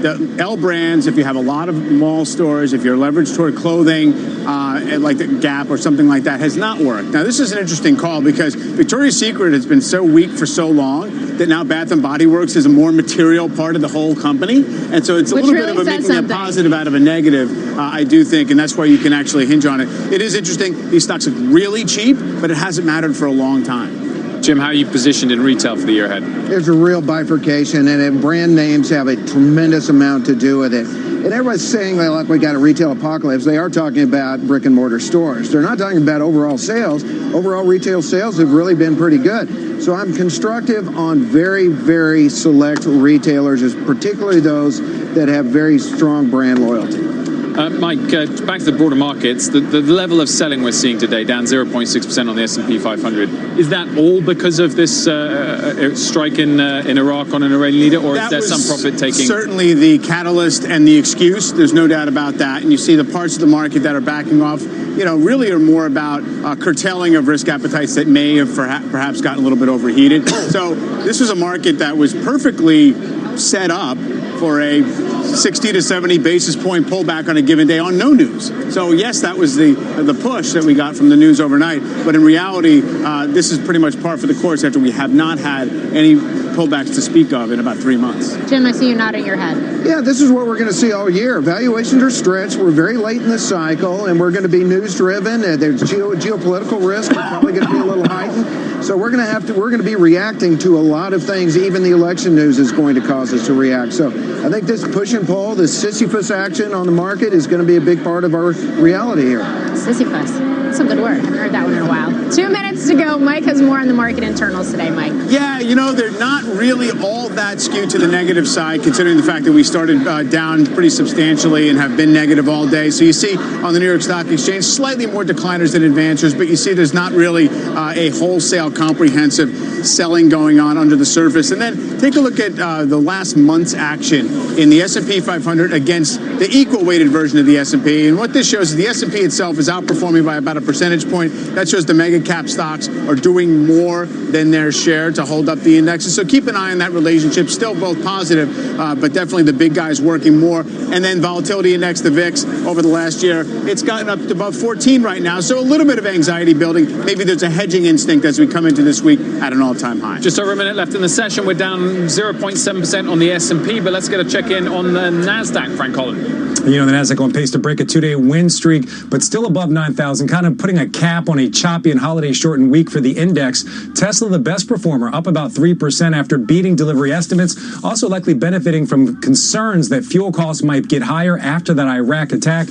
Speaker 20: the L Brands, if you have a lot of mall stores, if you're leveraged toward clothing, like the Gap or something like that, has not worked. Now, this is an interesting call because Victoria's Secret has been so weak for so long that now Bath & Body Works is a more material part of the whole company. And so it's a little bit of making a positive out of a negative, I do think, and that's why you can actually hinge on it. It is interesting. These stocks look really cheap, but it hasn't mattered for a long time.
Speaker 3: Jim, how are you positioned in retail for the year ahead?
Speaker 17: There's a real bifurcation, and brand names have a tremendous amount to do with it. And everybody's saying, like, we got a retail apocalypse. They are talking about brick and mortar stores. They're not talking about overall sales. Overall retail sales have really been pretty good. So I'm constructive on very, very select retailers, particularly those that have very strong brand loyalty.
Speaker 3: Mike, back to the broader markets, the level of selling we're seeing today, down 0.6% on the S&P 500. Is that all because of this strike in Iraq on an Iranian leader, or is there some profit taking?
Speaker 20: Certainly the catalyst and the excuse. There's no doubt about that. And you see the parts of the market that are backing off, really are more about curtailing of risk appetites that may have perhaps gotten a little bit overheated. So this was a market that was perfectly set up for a 60 to 70 basis point pullback on a given day on no news. So yes, that was the push that we got from the news overnight. But in reality, this is pretty much par for the course after we have not had any pullbacks to speak of in about 3 months.
Speaker 2: Jim, I see you nodding your head.
Speaker 17: Yeah, this is what we're going to see all year. Valuations are stretched. We're very late in the cycle, and we're going to be news-driven. There's geopolitical risk. We're probably going to be a little heightened. So we're going to be reacting to a lot of things. Even the election news is going to cause us to react. So I think this push and pull, this Sisyphus action on the market is going to be a big part of our reality here.
Speaker 2: Sisyphus. That's a good word. I haven't heard that one in a while. 2 minutes to go. Mike has more on the market internals today, Mike.
Speaker 20: Yeah, they're not really all that skewed to the negative side, considering the fact that we started down pretty substantially and have been negative all day. So you see on the New York Stock Exchange, slightly more decliners than advancers, but you see there's not really a wholesale comprehensive selling going on under the surface. And then take a look at the last month's action in the S&P 500 against the equal weighted version of the S&P. And what this shows is the S&P itself is outperforming by about a percentage point. That shows the mega cap stocks are doing more than their share to hold up the indexes. So keep an eye on that relationship. Still both positive, but definitely the big guys working more. And then volatility index, the VIX, over the last year, it's gotten up to above 14 right now. So a little bit of anxiety building. Maybe there's a hedging instinct as we come into this week at an all-time high.
Speaker 3: Just over a minute left in the session. We're down 0.7% on the S&P, but let's get a check-in on the NASDAQ, Frank Holland.
Speaker 21: The NASDAQ on pace to break a two-day win streak, but still above 9,000, kind of putting a cap on a choppy and holiday-shortened week for the index. Tesla, the best performer, up about 3% after beating delivery estimates, also likely benefiting from concerns that fuel costs might get higher after that Iraq attack.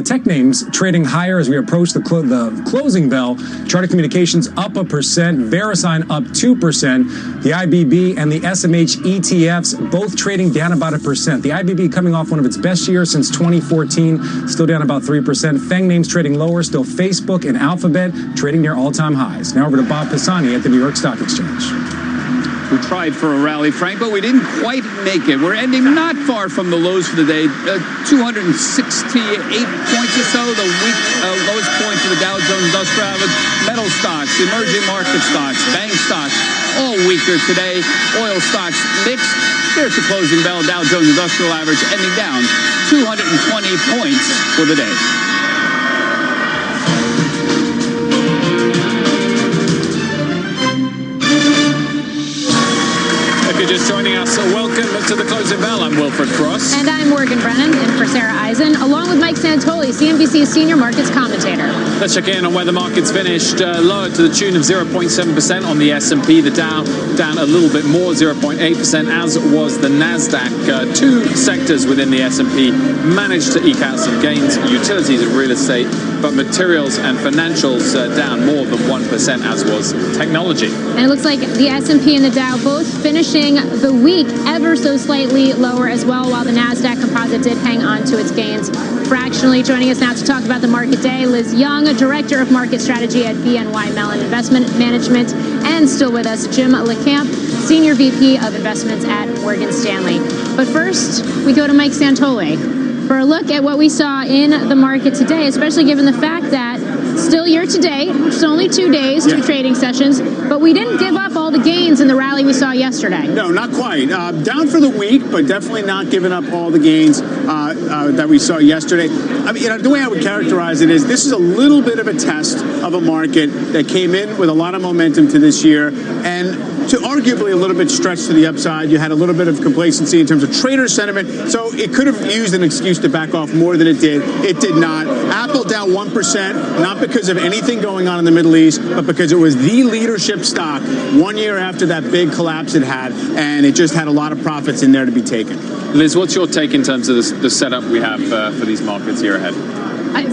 Speaker 21: Tech names trading higher as we approach the closing bell. Charter Communications up 1%, VeriSign up 2%. The IBB and the SMH ETFs both trading down about 1%. The IBB coming off one of its best years since 2014, still down about 3%. FANG names trading lower, still Facebook and Alphabet trading near all-time highs. Now over to Bob Pisani at the New York Stock Exchange.
Speaker 22: We tried for a rally, Frank, but we didn't quite make it. We're ending not far from the lows for the day, 268 points or so, the week lowest point for the Dow Jones Industrial Average. Metal stocks, emerging market stocks, bank stocks, all weaker today. Oil stocks mixed. Here's the closing bell. Dow Jones Industrial Average ending down 220 points for the day.
Speaker 3: If you're just joining us, welcome Welcome to the Closing Bell. I'm Wilfred Cross.
Speaker 2: And I'm Morgan Brennan, in for Sarah Eisen, along with Mike Santoli, CNBC's senior markets commentator.
Speaker 3: Let's check in on where the markets finished. Lower to the tune of 0.7% on the S&P. The Dow down a little bit more, 0.8%, as was the NASDAQ. Two sectors within the S&P managed to eke out some gains, utilities and real estate, but materials and financials down more than 1%, as was technology.
Speaker 2: And it looks like the S&P and the Dow both finishing the week ever so slightly lower as well, while the NASDAQ composite did hang on to its gains fractionally. Joining us now to talk about the market day, Liz Young, Director of Market Strategy at BNY Mellon Investment Management, and still with us, Jim LeCamp, Senior VP of Investments at Morgan Stanley. But first, we go to Mike Santoli for a look at what we saw in the market today, especially given the fact that still year to date, which is only 2 days, two trading sessions, but we didn't give up all the gains in the rally we saw yesterday.
Speaker 20: No, not quite. Down for the week, but definitely not giving up all the gains that we saw yesterday. I mean, the way I would characterize it is this is a little bit of a test of a market that came in with a lot of momentum to this year, and to arguably a little bit stretched to the upside. You had a little bit of complacency in terms of trader sentiment, so it could have used an excuse to back off more than it did. It did not. Apple down 1%, not because of anything going on in the Middle East, but because it was the leadership stock 1 year after that big collapse it had, and it just had a lot of profits in there to be taken.
Speaker 3: Liz, what's your take in terms of the setup we have for these markets here ahead?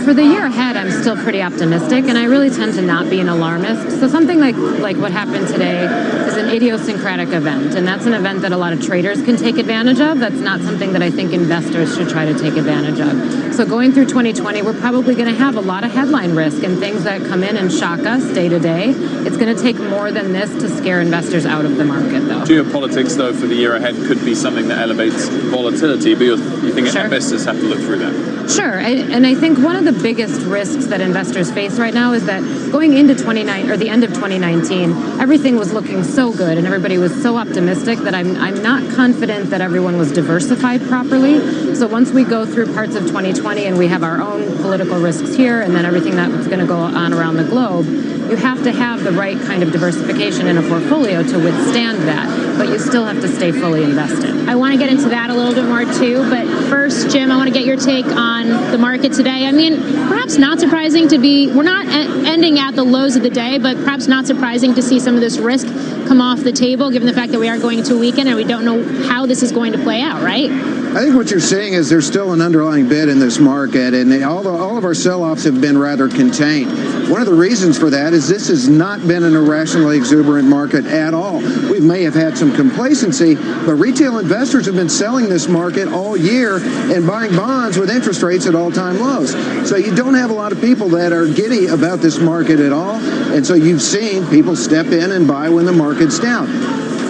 Speaker 7: For the year ahead, I'm still pretty optimistic, and I really tend to not be an alarmist. So something like what happened today is an idiosyncratic event, and that's an event that a lot of traders can take advantage of. That's not something that I think investors should try to take advantage of. So going through 2020, we're probably going to have a lot of headline risk and things that come in and shock us day to day. It's going to take more than this to scare investors out of the market, though.
Speaker 3: Geopolitics, though, for the year ahead could be something that elevates volatility, but you think investors have to look through that?
Speaker 7: Sure, and I think one of the biggest risks that investors face right now is that going into the end of 2019, everything was looking so good and everybody was so optimistic that I'm not confident that everyone was diversified properly. So once we go through parts of 2020 and we have our own political risks here and then everything that's going to go on around the globe, you have to have the right kind of diversification in a portfolio to withstand that, but you still have to stay fully invested.
Speaker 2: I want to get into that a little bit more too, but first, Jim, I want to get your take on the market today. I mean, perhaps not surprising we're not ending at the lows of the day, but perhaps not surprising to see some of this risk come off the table, given the fact that we are going into a weekend and we don't know how this is going to play out, right?
Speaker 17: I think what you're seeing is there's still an underlying bid in this market, and all of our sell-offs have been rather contained. One of the reasons for that is this has not been an irrationally exuberant market at all. We may have had some complacency, but retail investors have been selling this market all year and buying bonds with interest rates at all-time lows. So you don't have a lot of people that are giddy about this market at all, and so you've seen people step in and buy when the market's down.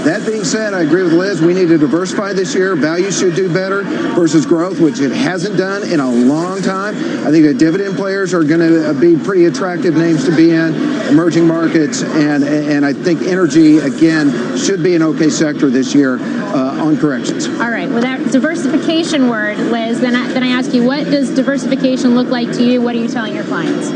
Speaker 17: That being said, I agree with Liz. We need to diversify this year. Value should do better versus growth, which it hasn't done in a long time. I think the dividend players are going to be pretty attractive names to be in, emerging markets, and I think energy, again, should be an okay sector this year on corrections.
Speaker 2: All right. With that diversification word, Liz, then I ask you, what does diversification look like to you? What are you telling your clients?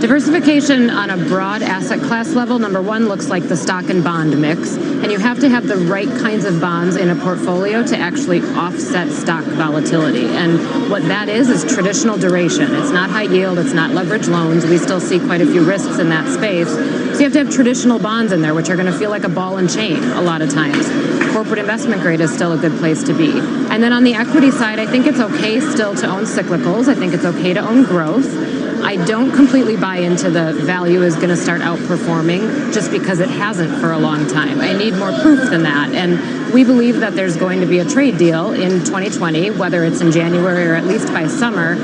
Speaker 7: Diversification on a broad asset class level, number one, looks like the stock and bond mix. And you have to have the right kinds of bonds in a portfolio to actually offset stock volatility. And what that is traditional duration. It's not high yield. It's not leverage loans. We still see quite a few risks in that space. So you have to have traditional bonds in there, which are going to feel like a ball and chain a lot of times. Corporate investment grade is still a good place to be. And then on the equity side, I think it's okay still to own cyclicals. I think it's okay to own growth. I don't completely buy into the value is going to start outperforming just because it hasn't for a long time. I need more proof than that. And we believe that there's going to be a trade deal in 2020, whether it's in January or at least by summer.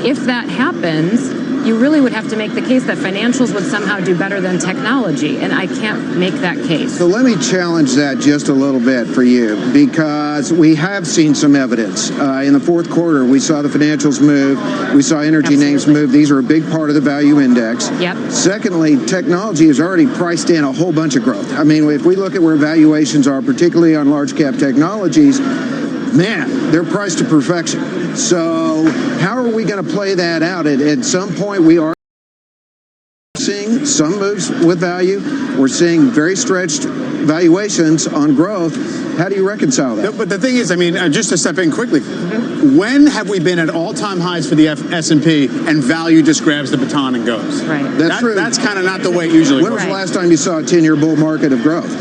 Speaker 7: If that happens, you really would have to make the case that financials would somehow do better than technology, and I can't make that case.
Speaker 17: So let me challenge that just a little bit for you, because we have seen some evidence. In the fourth quarter, we saw the financials move. We saw energy names move. These are a big part of the value index.
Speaker 7: Yep.
Speaker 17: Secondly, technology has already priced in a whole bunch of growth. I mean, if we look at where valuations are, particularly on large cap technologies, man, they're priced to perfection. So how are we going to play that out? At some point, we are seeing some moves with value. We're seeing very stretched valuations on growth. How do you reconcile that?
Speaker 20: But the thing is, I mean, just to step in quickly, when have we been at all-time highs for the S&P and value just grabs the baton and goes?
Speaker 7: Right.
Speaker 17: That's true.
Speaker 20: That's kind of not the way it usually
Speaker 17: When
Speaker 20: goes.
Speaker 17: was the last time you saw a 10-year bull market of growth?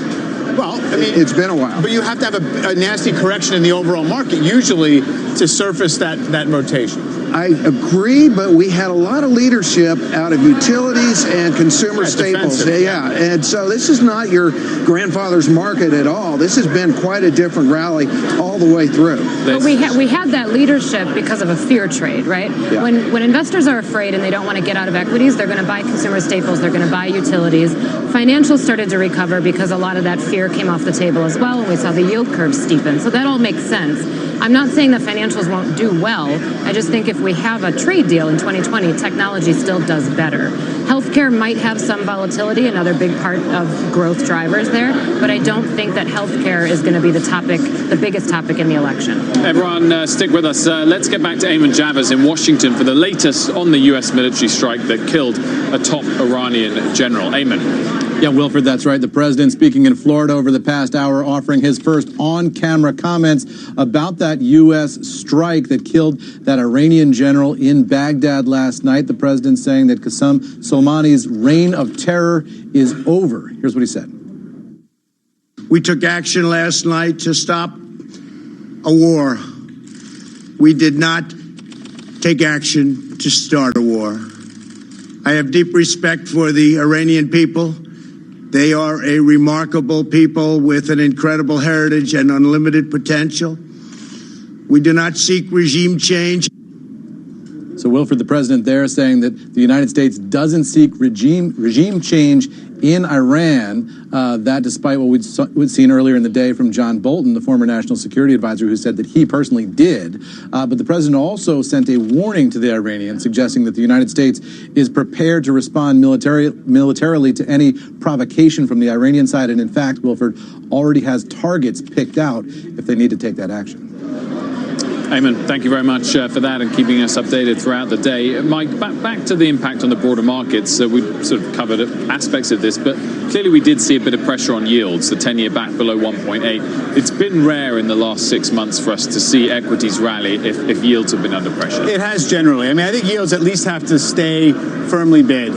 Speaker 20: Well, I mean,
Speaker 17: it's been a while.
Speaker 20: But you have to have a nasty correction in the overall market, usually, to surface that rotation.
Speaker 17: I agree, but we had a lot of leadership out of utilities and consumer staples. Yeah, and so this is not your grandfather's market at all. This has been quite a different rally all the way through.
Speaker 7: But we had that leadership because of a fear trade, right?
Speaker 17: Yeah.
Speaker 7: When investors are afraid and they don't want to get out of equities, they're going to buy consumer staples, they're going to buy utilities. Financials started to recover because a lot of that fear came off the table as well, and we saw the yield curve steepen. So that all makes sense. I'm not saying that financials won't do well. I just think if we have a trade deal in 2020, technology still does better. Healthcare might have some volatility, another big part of growth drivers there, but I don't think that healthcare is going to be the biggest topic in the election.
Speaker 3: Everyone, stick with us. Let's get back to Eamon Javers in Washington for the latest on the U.S. military strike that killed a top Iranian general. Eamon.
Speaker 12: Yeah, Wilfred, that's right. The president speaking in Florida over the past hour, offering his first on-camera comments about that U.S. strike that killed that Iranian general in Baghdad last night. The president saying that Qasem Soleimani's reign of terror is over. Here's what he said.
Speaker 13: We took action last night to stop a war. We did not take action to start a war. I have deep respect for the Iranian people. They are a remarkable people with an incredible heritage and unlimited potential. We do not seek regime change.
Speaker 12: So, Wilfred, the president there saying that the United States doesn't seek regime change in Iran, that despite what we'd seen earlier in the day from John Bolton, the former national security advisor, who said that he personally did. But the president also sent a warning to the Iranians, suggesting that the United States is prepared to respond militarily to any provocation from the Iranian side, and in fact, Wilfred, already has targets picked out if they need to take that action.
Speaker 3: Eamon, thank you very much for that and keeping us updated throughout the day. Mike, back to the impact on the broader markets. We sort of covered aspects of this, but clearly we did see a bit of pressure on yields, the 10-year back below 1.8. It's been rare in the last 6 months for us to see equities rally if yields have been under pressure.
Speaker 20: It has generally. I mean, I think yields at least have to stay firmly bid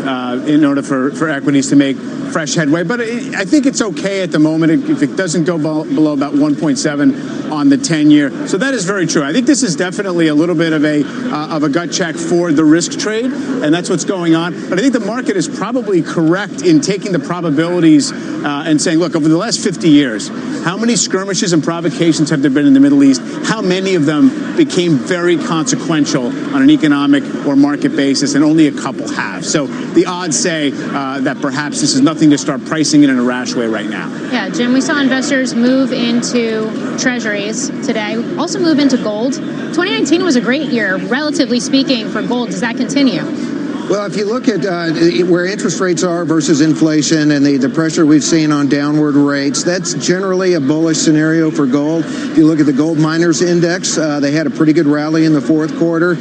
Speaker 20: in order for equities to make fresh headway. But I think it's okay at the moment if it doesn't go below about 1.7 on the 10-year. So that is very true. I think this is definitely a little bit of a gut check for the risk trade, and that's what's going on. But I think the market is probably correct in taking the probabilities and saying, look, over the last 50 years, how many skirmishes and provocations have there been in the Middle East? How many of them became very consequential on an economic or market basis, and only a couple have? So the odds say that perhaps this is nothing to start pricing in a rash way right now.
Speaker 2: Yeah, Jim, we saw investors move into treasuries today, also move into gold. 2019 was a great year, relatively speaking, for gold. Does that continue?
Speaker 17: Well, if you look at where interest rates are versus inflation and the pressure we've seen on downward rates, that's generally a bullish scenario for gold. If you look at the gold miners index, they had a pretty good rally in the fourth quarter.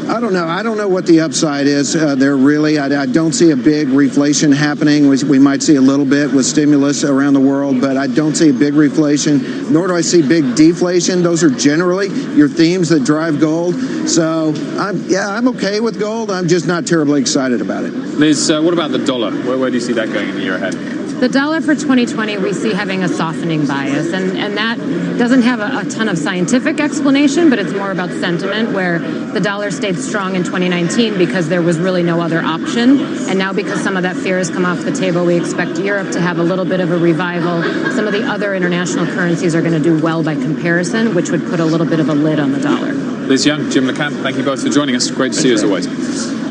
Speaker 17: I don't know. I don't know what the upside is there, really. I don't see a big reflation happening. We might see a little bit with stimulus around the world, but I don't see a big reflation, nor do I see big deflation. Those are generally your themes that drive gold. So, I'm okay with gold. I'm just not terribly excited about it.
Speaker 3: Liz, what about the dollar? Where do you see that going in the year ahead?
Speaker 7: The dollar for 2020 we see having a softening bias, and that doesn't have a ton of scientific explanation, but it's more about sentiment, where the dollar stayed strong in 2019 because there was really no other option. And now because some of that fear has come off the table, we expect Europe to have a little bit of a revival. Some of the other international currencies are going to do well by comparison, which would put a little bit of a lid on the dollar.
Speaker 3: Liz Young, Jim LeCamp, thank you both for joining us. Great to see you as always.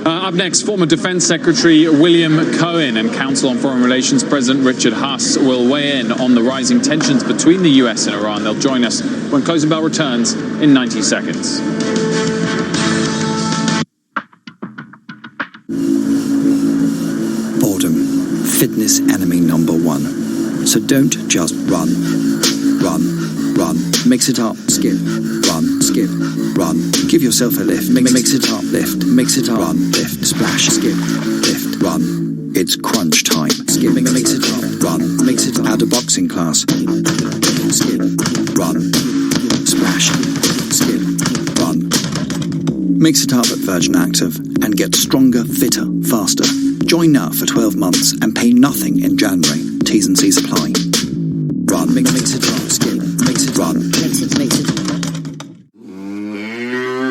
Speaker 3: Up next, former Defense Secretary William Cohen and Council on Foreign Relations President Richard Huss will weigh in on the rising tensions between the U.S. and Iran. They'll join us when Closing Bell returns in 90 seconds.
Speaker 23: Boredom, fitness enemy number one. So don't just run. Mix it up, skip, run, skip, run. Give yourself a lift, mix it up, lift, mix it up, run, lift, splash, skip, lift, run. It's crunch time. Skip, mix it up, run, mix it up. Add a boxing class. Skip, Mix it up at Virgin Active and get stronger, fitter, faster. Join now for 12 months and pay nothing in January. T's and C's apply. Run, mix it up, skip, mix it, run. Mix it.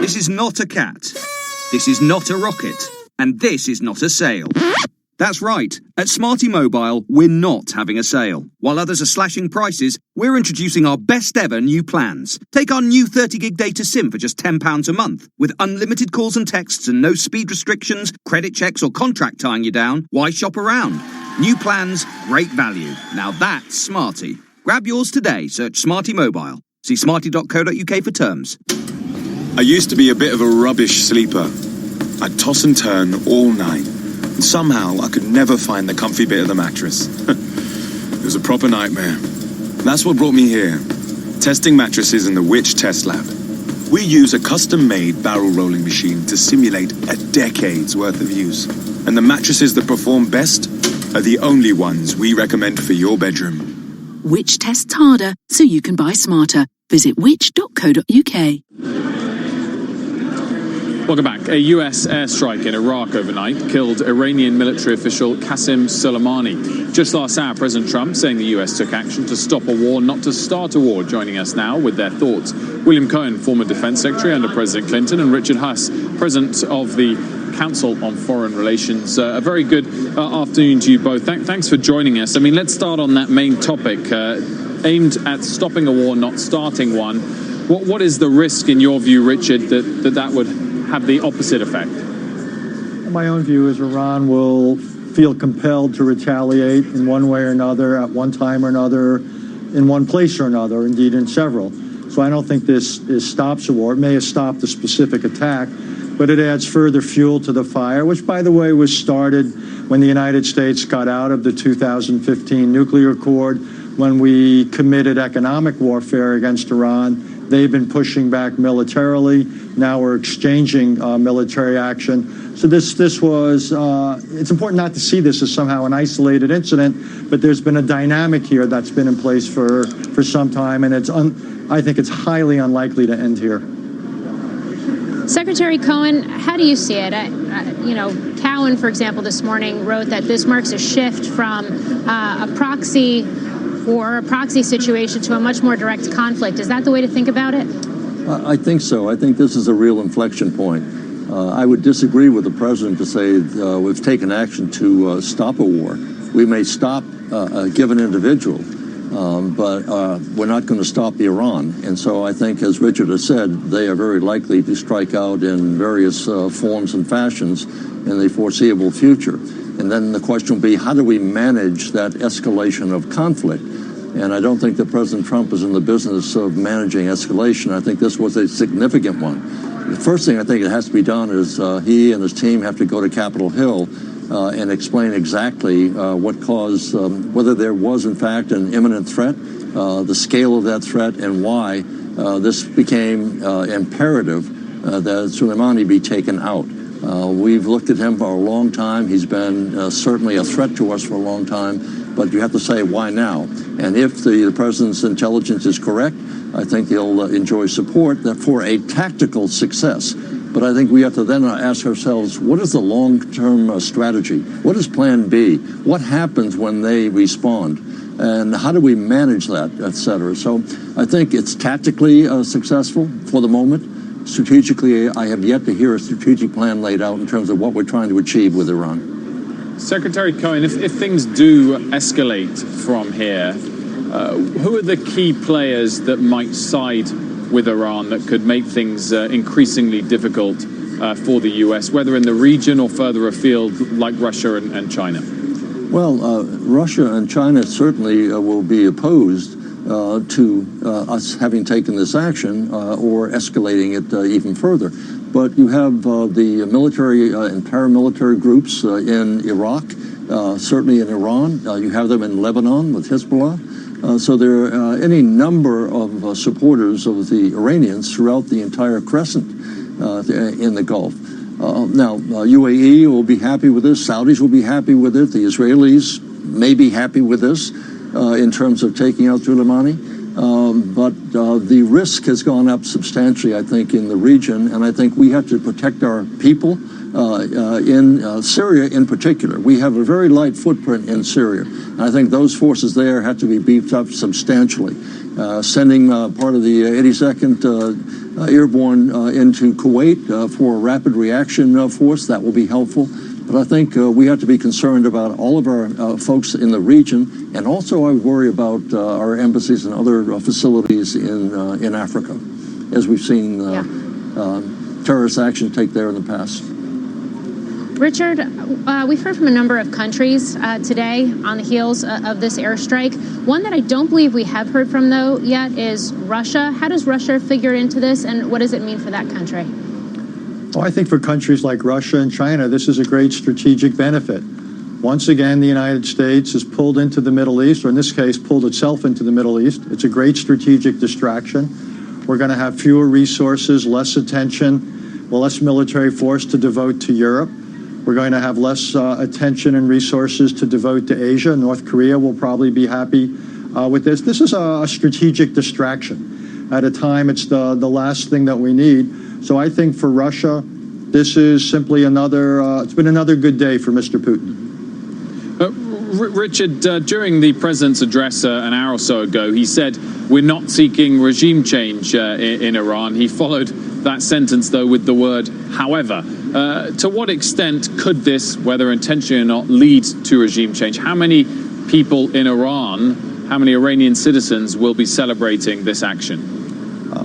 Speaker 4: This is not a cat. This is not a rocket. And this is not a sale. That's right. At Smarty Mobile, we're not having a sale. While others are slashing prices, we're introducing our best ever new plans. Take our new 30 gig data SIM for just £10 a month. With unlimited calls and texts and no speed restrictions, credit checks or contract tying you down, why shop around? New plans, great value. Now that's Smarty. Grab yours today. Search Smarty Mobile. See smarty.co.uk for terms.
Speaker 5: I used to be a bit of a rubbish sleeper. I'd toss and turn all night. And somehow I could never find the comfy bit of the mattress. It was a proper nightmare. That's what brought me here. Testing mattresses in the Which Test Lab. We use a custom-made barrel rolling machine to simulate a decade's worth of use. And the mattresses that perform best are the only ones we recommend for your bedroom.
Speaker 6: Which tests harder so you can buy smarter. Visit which.co.uk.
Speaker 3: Welcome back. A US airstrike in Iraq overnight killed Iranian military official Qasem Soleimani. Just last hour, President Trump saying the US took action to stop a war, not to start a war. Joining us now with their thoughts, William Cohen, former defense secretary under President Clinton, and Richard Huss, president of the Council on Foreign Relations. A very good afternoon to you both. Thanks for joining us. I mean, let's start on that main topic, aimed at stopping a war, not starting one. What is the risk, in your view, Richard, that would have the opposite effect?
Speaker 24: My own view is Iran will feel compelled to retaliate in one way or another, at one time or another, in one place or another, indeed in several. So I don't think this stops a war. It may have stopped a specific attack, but it adds further fuel to the fire, which, by the way, was started when the United States got out of the 2015 nuclear accord, when we committed economic warfare against Iran. They've been pushing back militarily. Now we're exchanging military action. So this was, it's important not to see this as somehow an isolated incident, but there's been a dynamic here that's been in place for some time, and I think it's highly unlikely to end here.
Speaker 2: Secretary Cohen, how do you see it? Cowen, for example, this morning wrote that this marks a shift from a proxy or a proxy situation to a much more direct conflict. Is that the way to think about it?
Speaker 25: I think so. I think this is a real inflection point. I would disagree with the president to say we've taken action to stop a war. We may stop a given individual, but we're not going to stop Iran. And so I think, as Richard has said, they are very likely to strike out in various forms and fashions in the foreseeable future. And then the question will be, how do we manage that escalation of conflict? And I don't think that President Trump is in the business of managing escalation. I think this was a significant one. The first thing I think it has to be done is he and his team have to go to Capitol Hill and explain exactly what caused, whether there was in fact an imminent threat, the scale of that threat, and why this became imperative that Soleimani be taken out. We've looked at him for a long time. He's been certainly a threat to us for a long time, but you have to say, why now? And if the president's intelligence is correct, I think he'll enjoy support for a tactical success. But I think we have to then ask ourselves, what is the long-term strategy? What is Plan B? What happens when they respond? And how do we manage that, et cetera? So I think it's tactically successful for the moment. Strategically, I have yet to hear a strategic plan laid out in terms of what we're trying to achieve with Iran.
Speaker 3: Secretary Cohen, if things do escalate from here, who are the key players that might side with Iran that could make things increasingly difficult for the U.S., whether in the region or further afield, like Russia and China?
Speaker 25: Well, Russia and China certainly will be opposed to us having taken this action or escalating it even further. But you have the military and paramilitary groups in Iraq, certainly in Iran. You have them in Lebanon with Hezbollah. So there are any number of supporters of the Iranians throughout the entire crescent in the Gulf. Now, UAE will be happy with this. Saudis will be happy with it. The Israelis may be happy with this in terms of taking out Soleimani. But the risk has gone up substantially, I think, in the region, and I think we have to protect our people in Syria in particular. We have a very light footprint in Syria, and I think those forces there have to be beefed up substantially. Sending part of the 82nd Airborne into Kuwait for a rapid reaction force, that will be helpful. But I think we have to be concerned about all of our folks in the region, and also I worry about our embassies and other facilities in Africa, as we've seen terrorist action take there in the past.
Speaker 2: Richard, we've heard from a number of countries today on the heels of this airstrike. One that I don't believe we have heard from, though, yet is Russia. How does Russia figure into this, and what does it mean for that country?
Speaker 24: Well, I think for countries like Russia and China, this is a great strategic benefit. Once again, the United States has pulled into the Middle East, or in this case, pulled itself into the Middle East. It's a great strategic distraction. We're going to have fewer resources, less attention, less military force to devote to Europe. We're going to have less attention and resources to devote to Asia. North Korea will probably be happy with this. This is a strategic distraction. At a time, it's the last thing that we need. So I think for Russia, this is simply it's been another good day for Mr. Putin.
Speaker 3: Richard, during the president's address an hour or so ago, he said, we're not seeking regime change in Iran. He followed that sentence, though, with the word however. To what extent could this, whether intentionally or not, lead to regime change? How many people in Iran, how many Iranian citizens will be celebrating this action?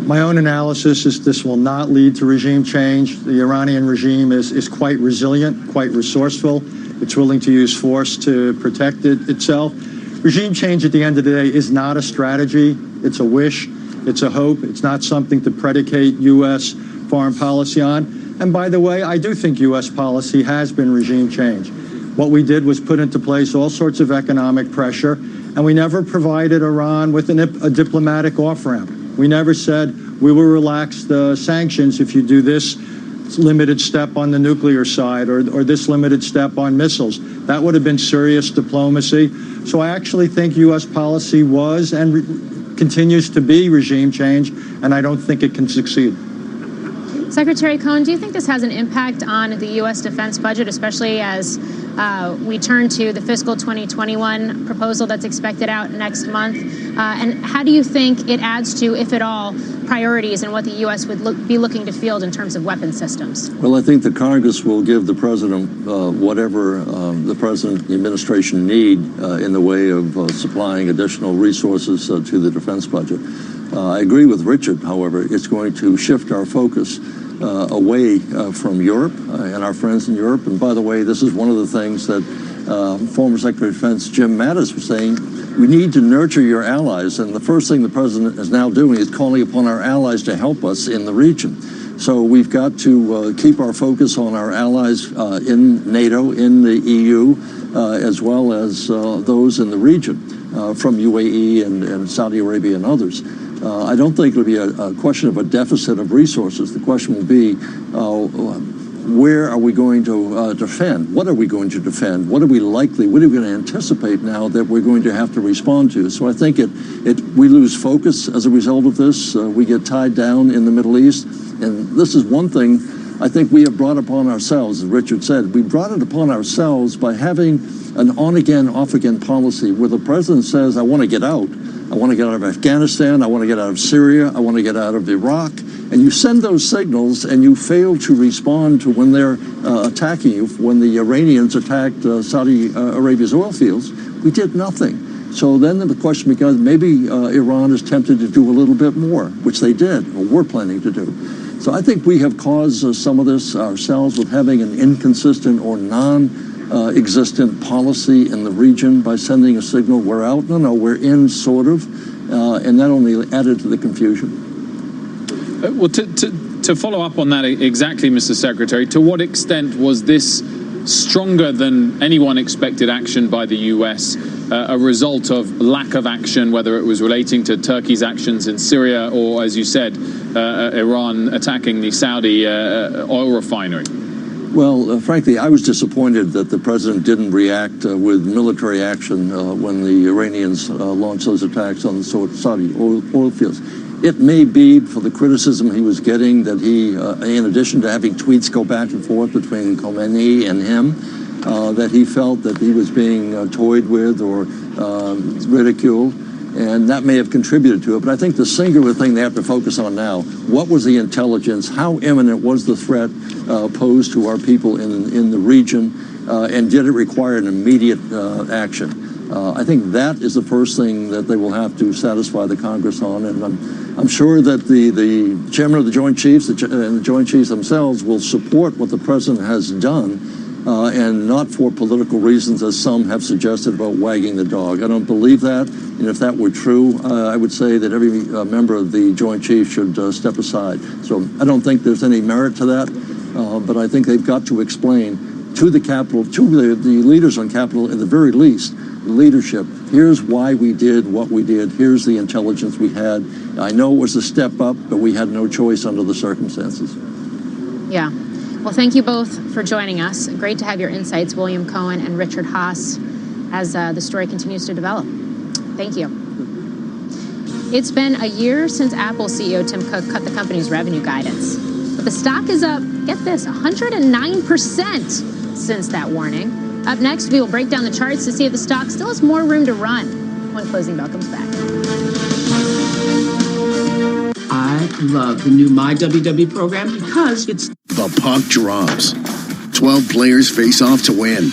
Speaker 24: My own analysis is this will not lead to regime change. The Iranian regime is quite resilient, quite resourceful. It's willing to use force to protect itself. Regime change at the end of the day is not a strategy. It's a wish. It's a hope. It's not something to predicate U.S. foreign policy on. And by the way, I do think U.S. policy has been regime change. What we did was put into place all sorts of economic pressure, and we never provided Iran with a diplomatic off-ramp. We never said we will relax the sanctions if you do this limited step on the nuclear side or this limited step on missiles. That would have been serious diplomacy. So I actually think U.S. policy was and continues to be regime change, and I don't think it can succeed.
Speaker 2: Secretary Cohen, do you think this has an impact on the U.S. defense budget, especially as we turn to the fiscal 2021 proposal that's expected out next month? And how do you think it adds to, if at all, priorities and what the U.S. would be looking to field in terms of weapon systems?
Speaker 25: Well, I think the Congress will give the president whatever the president and the administration need in the way of supplying additional resources to the defense budget. I agree with Richard, however. It's going to shift our focus away from Europe and our friends in Europe. And by the way, this is one of the things that former Secretary of Defense Jim Mattis was saying. We need to nurture your allies. And the first thing the president is now doing is calling upon our allies to help us in the region. So we've got to keep our focus on our allies in NATO, in the EU, as well as those in the region from UAE and Saudi Arabia and others. I don't think it'll be a question of a deficit of resources. The question will be, where are we going to defend? What are we going to defend? What are we going to anticipate now that we're going to have to respond to? So I think we lose focus as a result of this. We get tied down in the Middle East. And this is one thing I think we have brought upon ourselves, as Richard said. We brought it upon ourselves by having an on-again, off-again policy where the president says, I want to get out. I want to get out of Afghanistan. I want to get out of Syria. I want to get out of Iraq. And you send those signals and you fail to respond to when they're attacking you. When the Iranians attacked Saudi Arabia's oil fields, we did nothing. So then the question becomes, maybe Iran is tempted to do a little bit more, which they did, or were planning to do. So I think we have caused some of this ourselves with having an inconsistent or non-existent policy in the region by sending a signal, we're out. No, we're in, sort of. And that only added to the confusion.
Speaker 3: Well, to follow up on that exactly, Mr. Secretary, to what extent was this stronger than anyone expected action by the U.S., a result of lack of action, whether it was relating to Turkey's actions in Syria or, as you said, Iran attacking the Saudi oil refinery?
Speaker 25: Well, frankly, I was disappointed that the president didn't react with military action when the Iranians launched those attacks on the Saudi oil fields. It may be for the criticism he was getting that he, in addition to having tweets go back and forth between Khomeini and him, that he felt that he was being toyed with or ridiculed. And that may have contributed to it. But I think the singular thing they have to focus on now, what was the intelligence? How imminent was the threat posed to our people in the region? And did it require an immediate action? I think that is the first thing that they will have to satisfy the Congress on. And I'm sure that the chairman of the Joint Chiefs and the Joint Chiefs themselves will support what the president has done. And not for political reasons, as some have suggested about wagging the dog. I don't believe that. And if that were true, I would say that every member of the Joint Chiefs should step aside. So I don't think there's any merit to that. But I think they've got to explain to the Capitol, to the leaders on Capitol, at the very least, the leadership, here's why we did what we did. Here's the intelligence we had. I know it was a step up, but we had no choice under the circumstances.
Speaker 2: Yeah. Well, thank you both for joining us. Great to have your insights, William Cohen and Richard Haas, as the story continues to develop. Thank you. It's been a year since Apple CEO Tim Cook cut the company's revenue guidance. But the stock is up, get this, 109% since that warning. Up next, we will break down the charts to see if the stock still has more room to run when Closing Bell comes back.
Speaker 9: I love the new My WW program because it's...
Speaker 10: The puck drops. 12 players face off to win.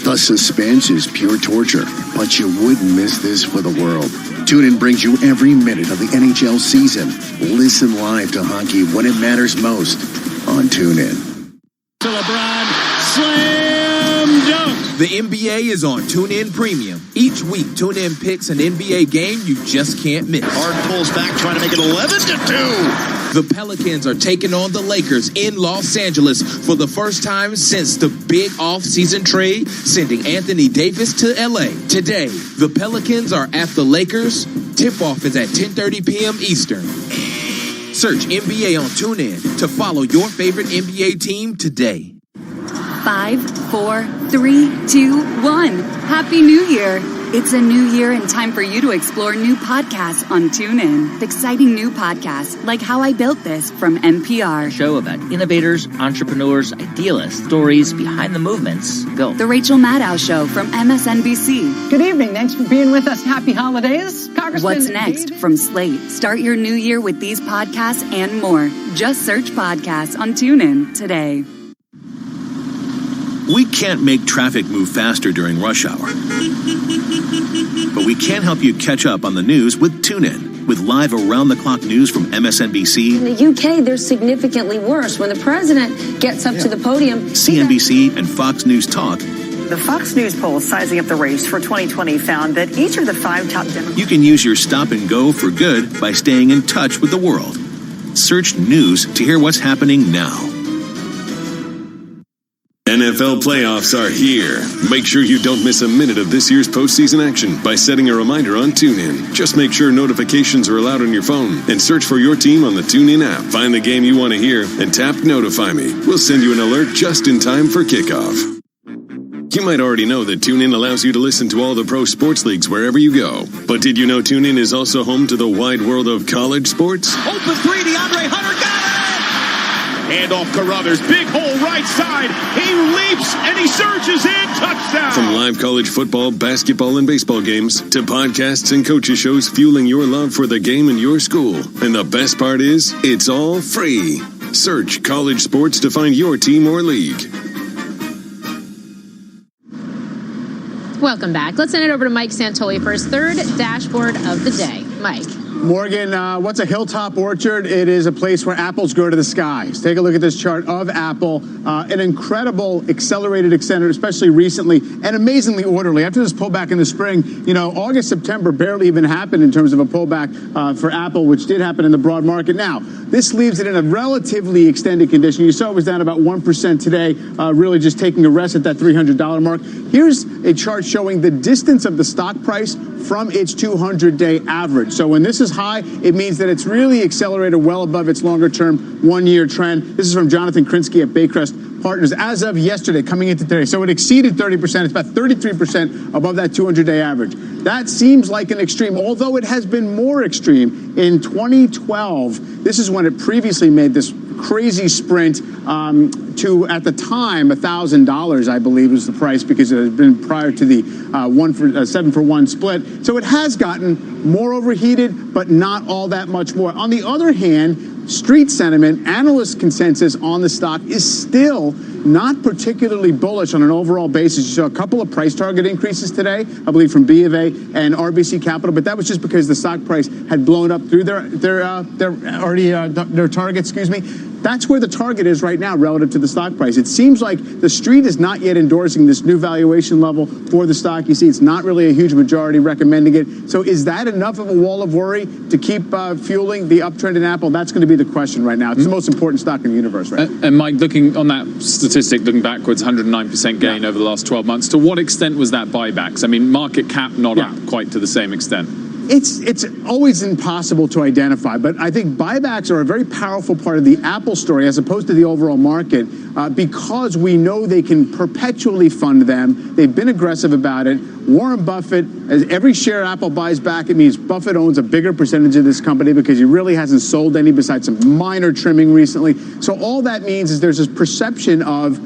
Speaker 10: The suspense is pure torture, but you wouldn't miss this for the world. TuneIn brings you every minute of the NHL season. Listen live to hockey when it matters most on TuneIn.
Speaker 11: To LeBron, slam dunk.
Speaker 15: The NBA is on TuneIn Premium. Each week, TuneIn picks an NBA game you just can't miss.
Speaker 11: Harden pulls back, trying to make it 11-2.
Speaker 15: The Pelicans are taking on the Lakers in Los Angeles for the first time since the big off-season trade, sending Anthony Davis to LA. Today, the Pelicans are at the Lakers. Tip-off is at 10:30 p.m. Eastern. Search NBA on TuneIn to follow your favorite NBA team today.
Speaker 16: 5, 4, 3, 2, 1. Happy New Year. It's a new year and time for you to explore new podcasts on TuneIn. Exciting new podcasts like How I Built This from NPR.
Speaker 26: A show about innovators, entrepreneurs, idealists, stories behind the movements. Go.
Speaker 16: The Rachel Maddow Show from MSNBC.
Speaker 27: Good evening. Thanks for being with us. Happy holidays. Congressman.
Speaker 16: What's Next from Slate. Start your new year with these podcasts and more. Just search podcasts on TuneIn today.
Speaker 28: We can't make traffic move faster during rush hour. But we can help you catch up on the news with TuneIn. With live around-the-clock news from MSNBC.
Speaker 29: In the UK, they're significantly worse. When the president gets up to the podium...
Speaker 28: CNBC and Fox News Talk.
Speaker 30: The Fox News poll sizing up the race for 2020 found that each of the 5 top Democrats...
Speaker 28: You can use your stop and go for good by staying in touch with the world. Search news to hear what's happening now.
Speaker 31: NFL playoffs are here. Make sure you don't miss a minute of this year's postseason action by setting a reminder on TuneIn. Just make sure notifications are allowed on your phone and search for your team on the TuneIn app. Find the game you want to hear and tap Notify Me. We'll send you an alert just in time for kickoff. You might already know that TuneIn allows you to listen to all the pro sports leagues wherever you go. But did you know TuneIn is also home to the wide world of college sports?
Speaker 11: Open three, DeAndre Hunter got it! Handoff Carruthers, big hole right side. He leaps and he surges in. Touchdown!
Speaker 31: From live college football, basketball, and baseball games to podcasts and coaches shows fueling your love for the game in your school. And the best part is, it's all free. Search college sports to find your team or league.
Speaker 2: Welcome back. Let's send it over to Mike Santoli for his third dashboard of the day. Mike.
Speaker 20: Morgan, what's a hilltop orchard? It is a place where apples grow to the skies. Take a look at this chart of Apple. An incredible accelerated extender, especially recently, and amazingly orderly. After this pullback in the spring, August, September barely even happened in terms of a pullback for Apple, which did happen in the broad market. Now, this leaves it in a relatively extended condition. You saw it was down about 1% today, really just taking a rest at that $300 mark. Here's a chart showing the distance of the stock price from its 200-day average. So when this is high, it means that it's really accelerated well above its longer-term one-year trend. This is from Jonathan Krinsky at Baycrest partners as of yesterday coming into today. So it exceeded 30%. It's about 33% above that 200-day average. That seems like an extreme, although it has been more extreme. In 2012, this is when it previously made this crazy sprint to, at the time, $1,000, I believe, was the price, because it had been prior to the 7-for-1 split. So it has gotten more overheated, but not all that much more. On the other hand, street sentiment, analyst consensus on the stock is still not particularly bullish on an overall basis. You saw a couple of price target increases today, I believe from B of A and RBC Capital, but that was just because the stock price had blown up through their target, excuse me. That's where the target is right now relative to the stock price. It seems like the street is not yet endorsing this new valuation level for the stock. You see, it's not really a huge majority recommending it. So is that enough of a wall of worry to keep fueling the uptrend in Apple? That's going to be the question right now. It's the most important stock in the universe right now.
Speaker 3: And Mike, looking on that statistic, looking backwards, 109% gain over the last 12 months. To what extent was that buybacks? I mean, market cap not up quite to the same extent.
Speaker 20: It's always impossible to identify, but I think buybacks are a very powerful part of the Apple story as opposed to the overall market because we know they can perpetually fund them. They've been aggressive about it. Warren Buffett, as every share Apple buys back, it means Buffett owns a bigger percentage of this company because he really hasn't sold any besides some minor trimming recently. So all that means is there's this perception of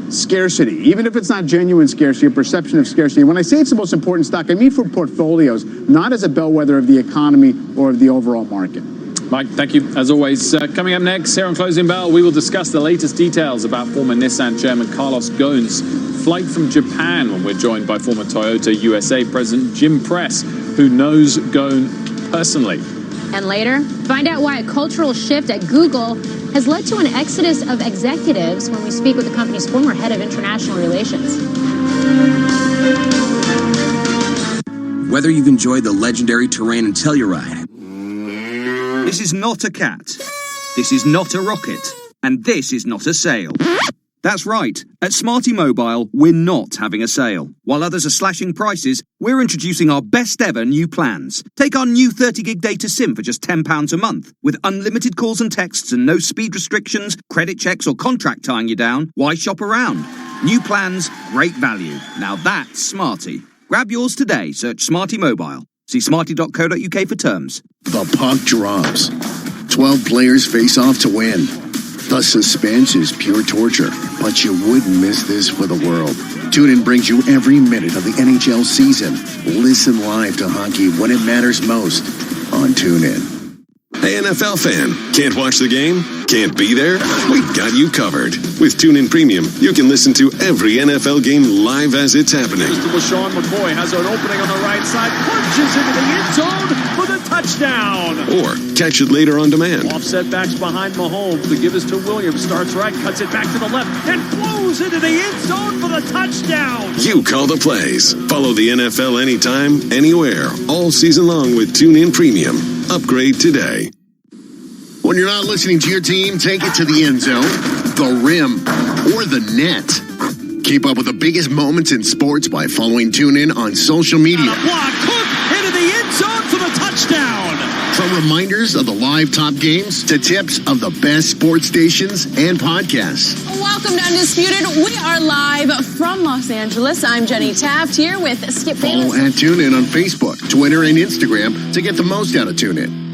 Speaker 20: scarcity, even if it's not genuine scarcity, a perception of scarcity. When I say it's the most important stock, I mean for portfolios, not as a bellwether of the economy or of the overall market.
Speaker 3: Mike, thank you, as always. Coming up next, here on Closing Bell, we will discuss the latest details about former Nissan chairman Carlos Ghosn's flight from Japan, when we're joined by former Toyota USA president Jim Press, who knows Ghosn personally.
Speaker 2: And later, find out why a cultural shift at Google has led to an exodus of executives when we speak with the company's former head of international relations.
Speaker 1: Whether you've enjoyed the legendary terrain and Telluride.
Speaker 4: This is not a cat. This is not a rocket. And this is not a sale. That's right. At Smarty Mobile, we're not having a sale. While others are slashing prices, we're introducing our best ever new plans. Take our new 30-gig data SIM for just £10 a month. With unlimited calls and texts and no speed restrictions, credit checks or contract tying you down, why shop around? New plans, great value. Now that's Smarty. Grab yours today. Search Smarty Mobile. See smarty.co.uk for terms.
Speaker 10: The puck drops. 12 players face off to win. The suspense is pure torture, but you wouldn't miss this for the world. TuneIn brings you every minute of the NHL season. Listen live to hockey when it matters most on TuneIn.
Speaker 31: Hey, NFL fan, can't watch the game? Can't be there? We've got you covered. With TuneIn Premium, you can listen to every NFL game live as it's happening.
Speaker 11: LaShawn McCoy has an opening on the right side, punches into the end zone for the touchdown.
Speaker 31: Or catch it later on demand.
Speaker 11: Offset backs behind Mahomes. The give is to Williams. Starts right, cuts it back to the left, and blows into the end zone for the touchdown.
Speaker 31: You call the plays. Follow the NFL anytime, anywhere, all season long with TuneIn Premium. Upgrade today.
Speaker 10: When you're not listening to your team, take it to the end zone, the rim, or the net. Keep up with the biggest moments in sports by following TuneIn on social media.
Speaker 11: Block, Cook into the end zone for the touchdown.
Speaker 10: From reminders of the live top games to tips of the best sports stations and podcasts.
Speaker 7: Welcome to Undisputed. We are live from Los Angeles. I'm Jenny Taft here with Skip Bayless.
Speaker 10: Follow at TuneIn on Facebook, Twitter, and Instagram to get the most out of TuneIn.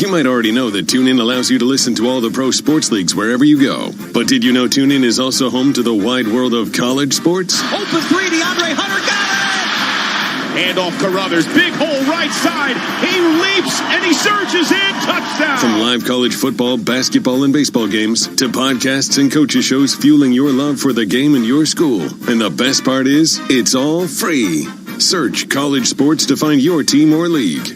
Speaker 31: You might already know that TuneIn allows you to listen to all the pro sports leagues wherever you go. But did you know TuneIn is also home to the wide world of college sports?
Speaker 11: Open three, DeAndre Hunter got it! Hand off Carruthers, big hole right side. He leaps and he surges in, touchdown!
Speaker 31: From live college football, basketball, and baseball games to podcasts and coaches shows fueling your love for the game in your school. And the best part is, it's all free. Search college sports to find your team or league.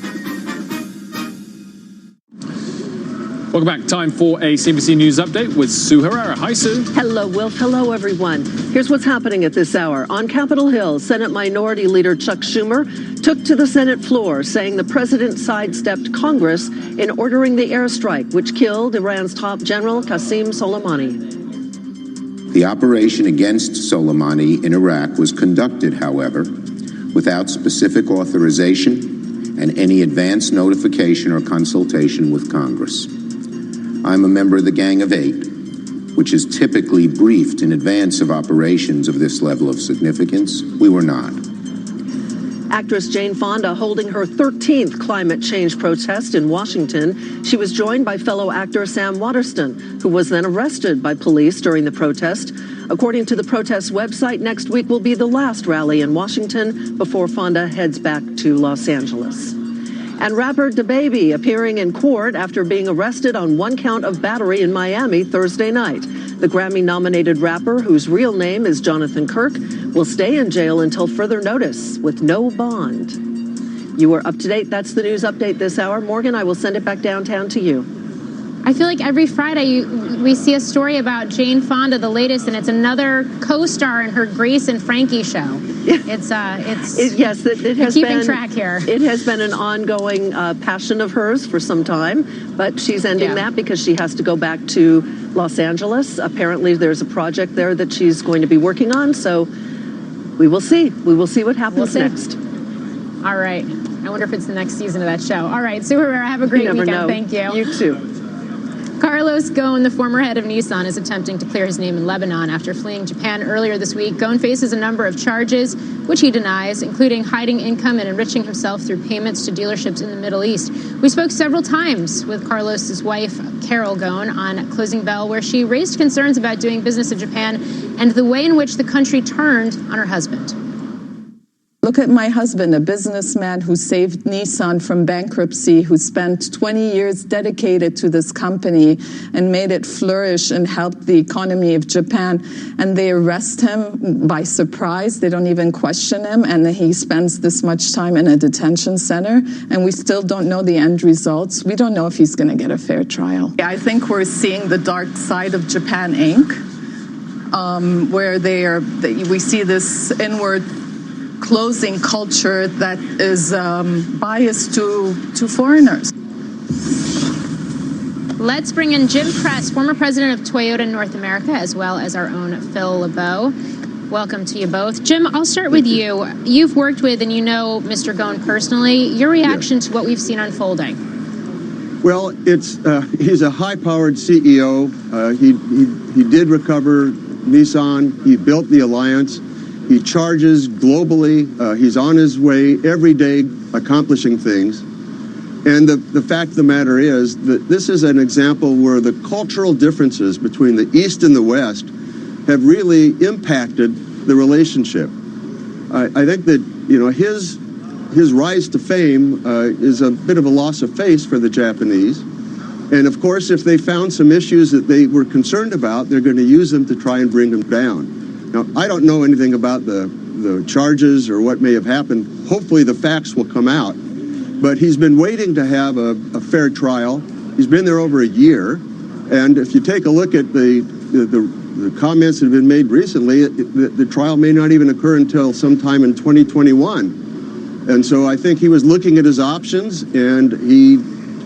Speaker 3: Welcome back. Time for a CNBC News Update with Sue Herrera. Hi, Sue.
Speaker 8: Hello, Wilf. Hello, everyone. Here's what's happening at this hour. On Capitol Hill, Senate Minority Leader Chuck Schumer took to the Senate floor, saying the president sidestepped Congress in ordering the airstrike, which killed Iran's top general, Qasem Soleimani.
Speaker 12: The operation against Soleimani in Iraq was conducted, however, without specific authorization and any advance notification or consultation with Congress. I'm a member of the Gang of Eight, which is typically briefed in advance of operations of this level of significance. We were not.
Speaker 8: Actress Jane Fonda holding her 13th climate change protest in Washington. She was joined by fellow actor Sam Waterston, who was then arrested by police during the protest. According to the protest website, next week will be the last rally in Washington before Fonda heads back to Los Angeles. And rapper DaBaby appearing in court after being arrested on one count of battery in Miami Thursday night. The Grammy-nominated rapper, whose real name is Jonathan Kirk, will stay in jail until further notice with no bond. You are up to date. That's the news update this hour. Morgan, I will send it back downtown to you.
Speaker 2: I feel like every Friday we see a story about Jane Fonda, the latest, and it's another co-star in her Grace and Frankie show. Yes, it has keeping track here.
Speaker 8: It has been an ongoing passion of hers for some time, but she's ending that because she has to go back to Los Angeles. Apparently, there's a project there that she's going to be working on, so we will see. We will see what happens next.
Speaker 2: All right. I wonder if it's the next season of that show. All right, Super Rare, have a great weekend.
Speaker 8: Know.
Speaker 2: Thank you.
Speaker 8: You too.
Speaker 2: Carlos Ghosn, the former head of Nissan, is attempting to clear his name in Lebanon after fleeing Japan earlier this week. Ghosn faces a number of charges, which he denies, including hiding income and enriching himself through payments to dealerships in the Middle East. We spoke several times with Carlos's wife, Carol Ghosn, on Closing Bell, where she raised concerns about doing business in Japan and the way in which the country turned on her husband.
Speaker 5: Look at my husband, a businessman who saved Nissan from bankruptcy, who spent 20 years dedicated to this company and made it flourish and helped the economy of Japan. And they arrest him by surprise. They don't even question him. And he spends this much time in a detention center. And we still don't know the end results. We don't know if he's going to get a fair trial. I think we're seeing the dark side of Japan Inc., where we see this inward closing culture that is biased to foreigners.
Speaker 2: Let's bring in Jim Press, former president of Toyota North America, as well as our own Phil LeBeau. Welcome to you both. Jim, I'll start with you. You've worked with and you know Mr. Ghosn personally. Your reaction to what we've seen unfolding?
Speaker 6: Well, he's a high-powered CEO. He did recover Nissan. He built the alliance. He charges globally. He's on his way every day accomplishing things. And the fact of the matter is that this is an example where the cultural differences between the East and the West have really impacted the relationship. I think that, his rise to fame is a bit of a loss of face for the Japanese. And of course, if they found some issues that they were concerned about, they're going to use them to try and bring them down. Now, I don't know anything about the charges or what may have happened. Hopefully the facts will come out. But he's been waiting to have a fair trial. He's been there over a year. And if you take a look at the comments that have been made recently, the trial may not even occur until sometime in 2021. And so I think he was looking at his options, and he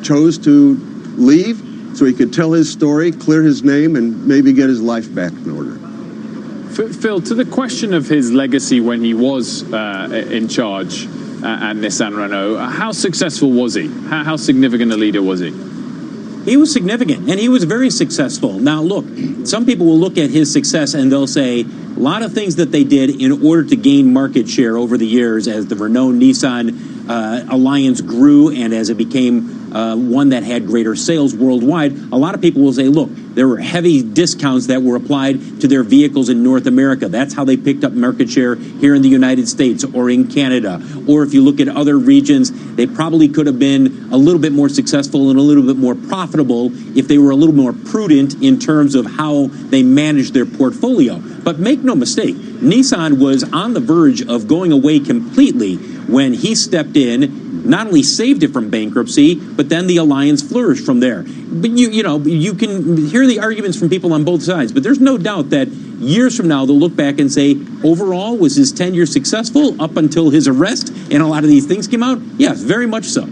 Speaker 6: chose to leave so he could tell his story, clear his name, and maybe get his life back in order.
Speaker 3: Phil, to the question of his legacy when he was in charge at Nissan Renault, how successful was he? How significant a leader was he?
Speaker 13: He was significant, and he was very successful. Now, look, some people will look at his success and they'll say a lot of things that they did in order to gain market share over the years as the Renault-Nissan alliance grew and as it became one that had greater sales worldwide. A lot of people will say, look, there were heavy discounts that were applied to their vehicles in North America. That's how they picked up market share here in the United States or in Canada. Or if you look at other regions, they probably could have been a little bit more successful and a little bit more profitable if they were a little more prudent in terms of how they managed their portfolio. But make no mistake, Nissan was on the verge of going away completely when he stepped in, not only saved it from bankruptcy, but then the alliance flourished from there. But you can hear the arguments from people on both sides, but there's no doubt that years from now they'll look back and say, overall, was his tenure successful up until his arrest and a lot of these things came out? Yes, very much so.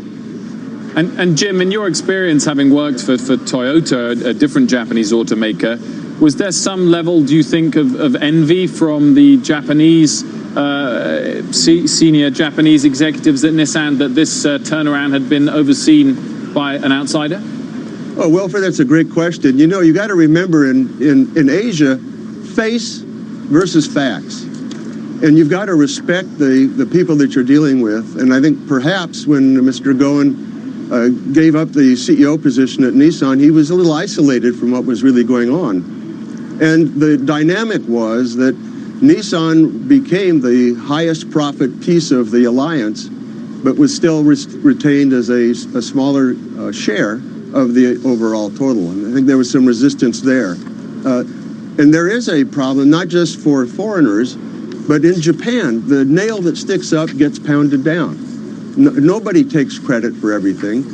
Speaker 3: And Jim, in your experience having worked for Toyota, a different Japanese automaker, was there some level, do you think, of envy from the Japanese senior Japanese executives at Nissan that this turnaround had been overseen by an outsider?
Speaker 6: Oh, Wilfred, that's a great question. You know, you got to remember in Asia, face versus facts. And you've got to respect the people that you're dealing with. And I think perhaps when Mr. Goen gave up the CEO position at Nissan, he was a little isolated from what was really going on. And the dynamic was that Nissan became the highest profit piece of the alliance, but was still retained as a smaller share of the overall total. And I think there was some resistance there. And there is a problem, not just for foreigners, but in Japan, the nail that sticks up gets pounded down. Nobody takes credit for everything.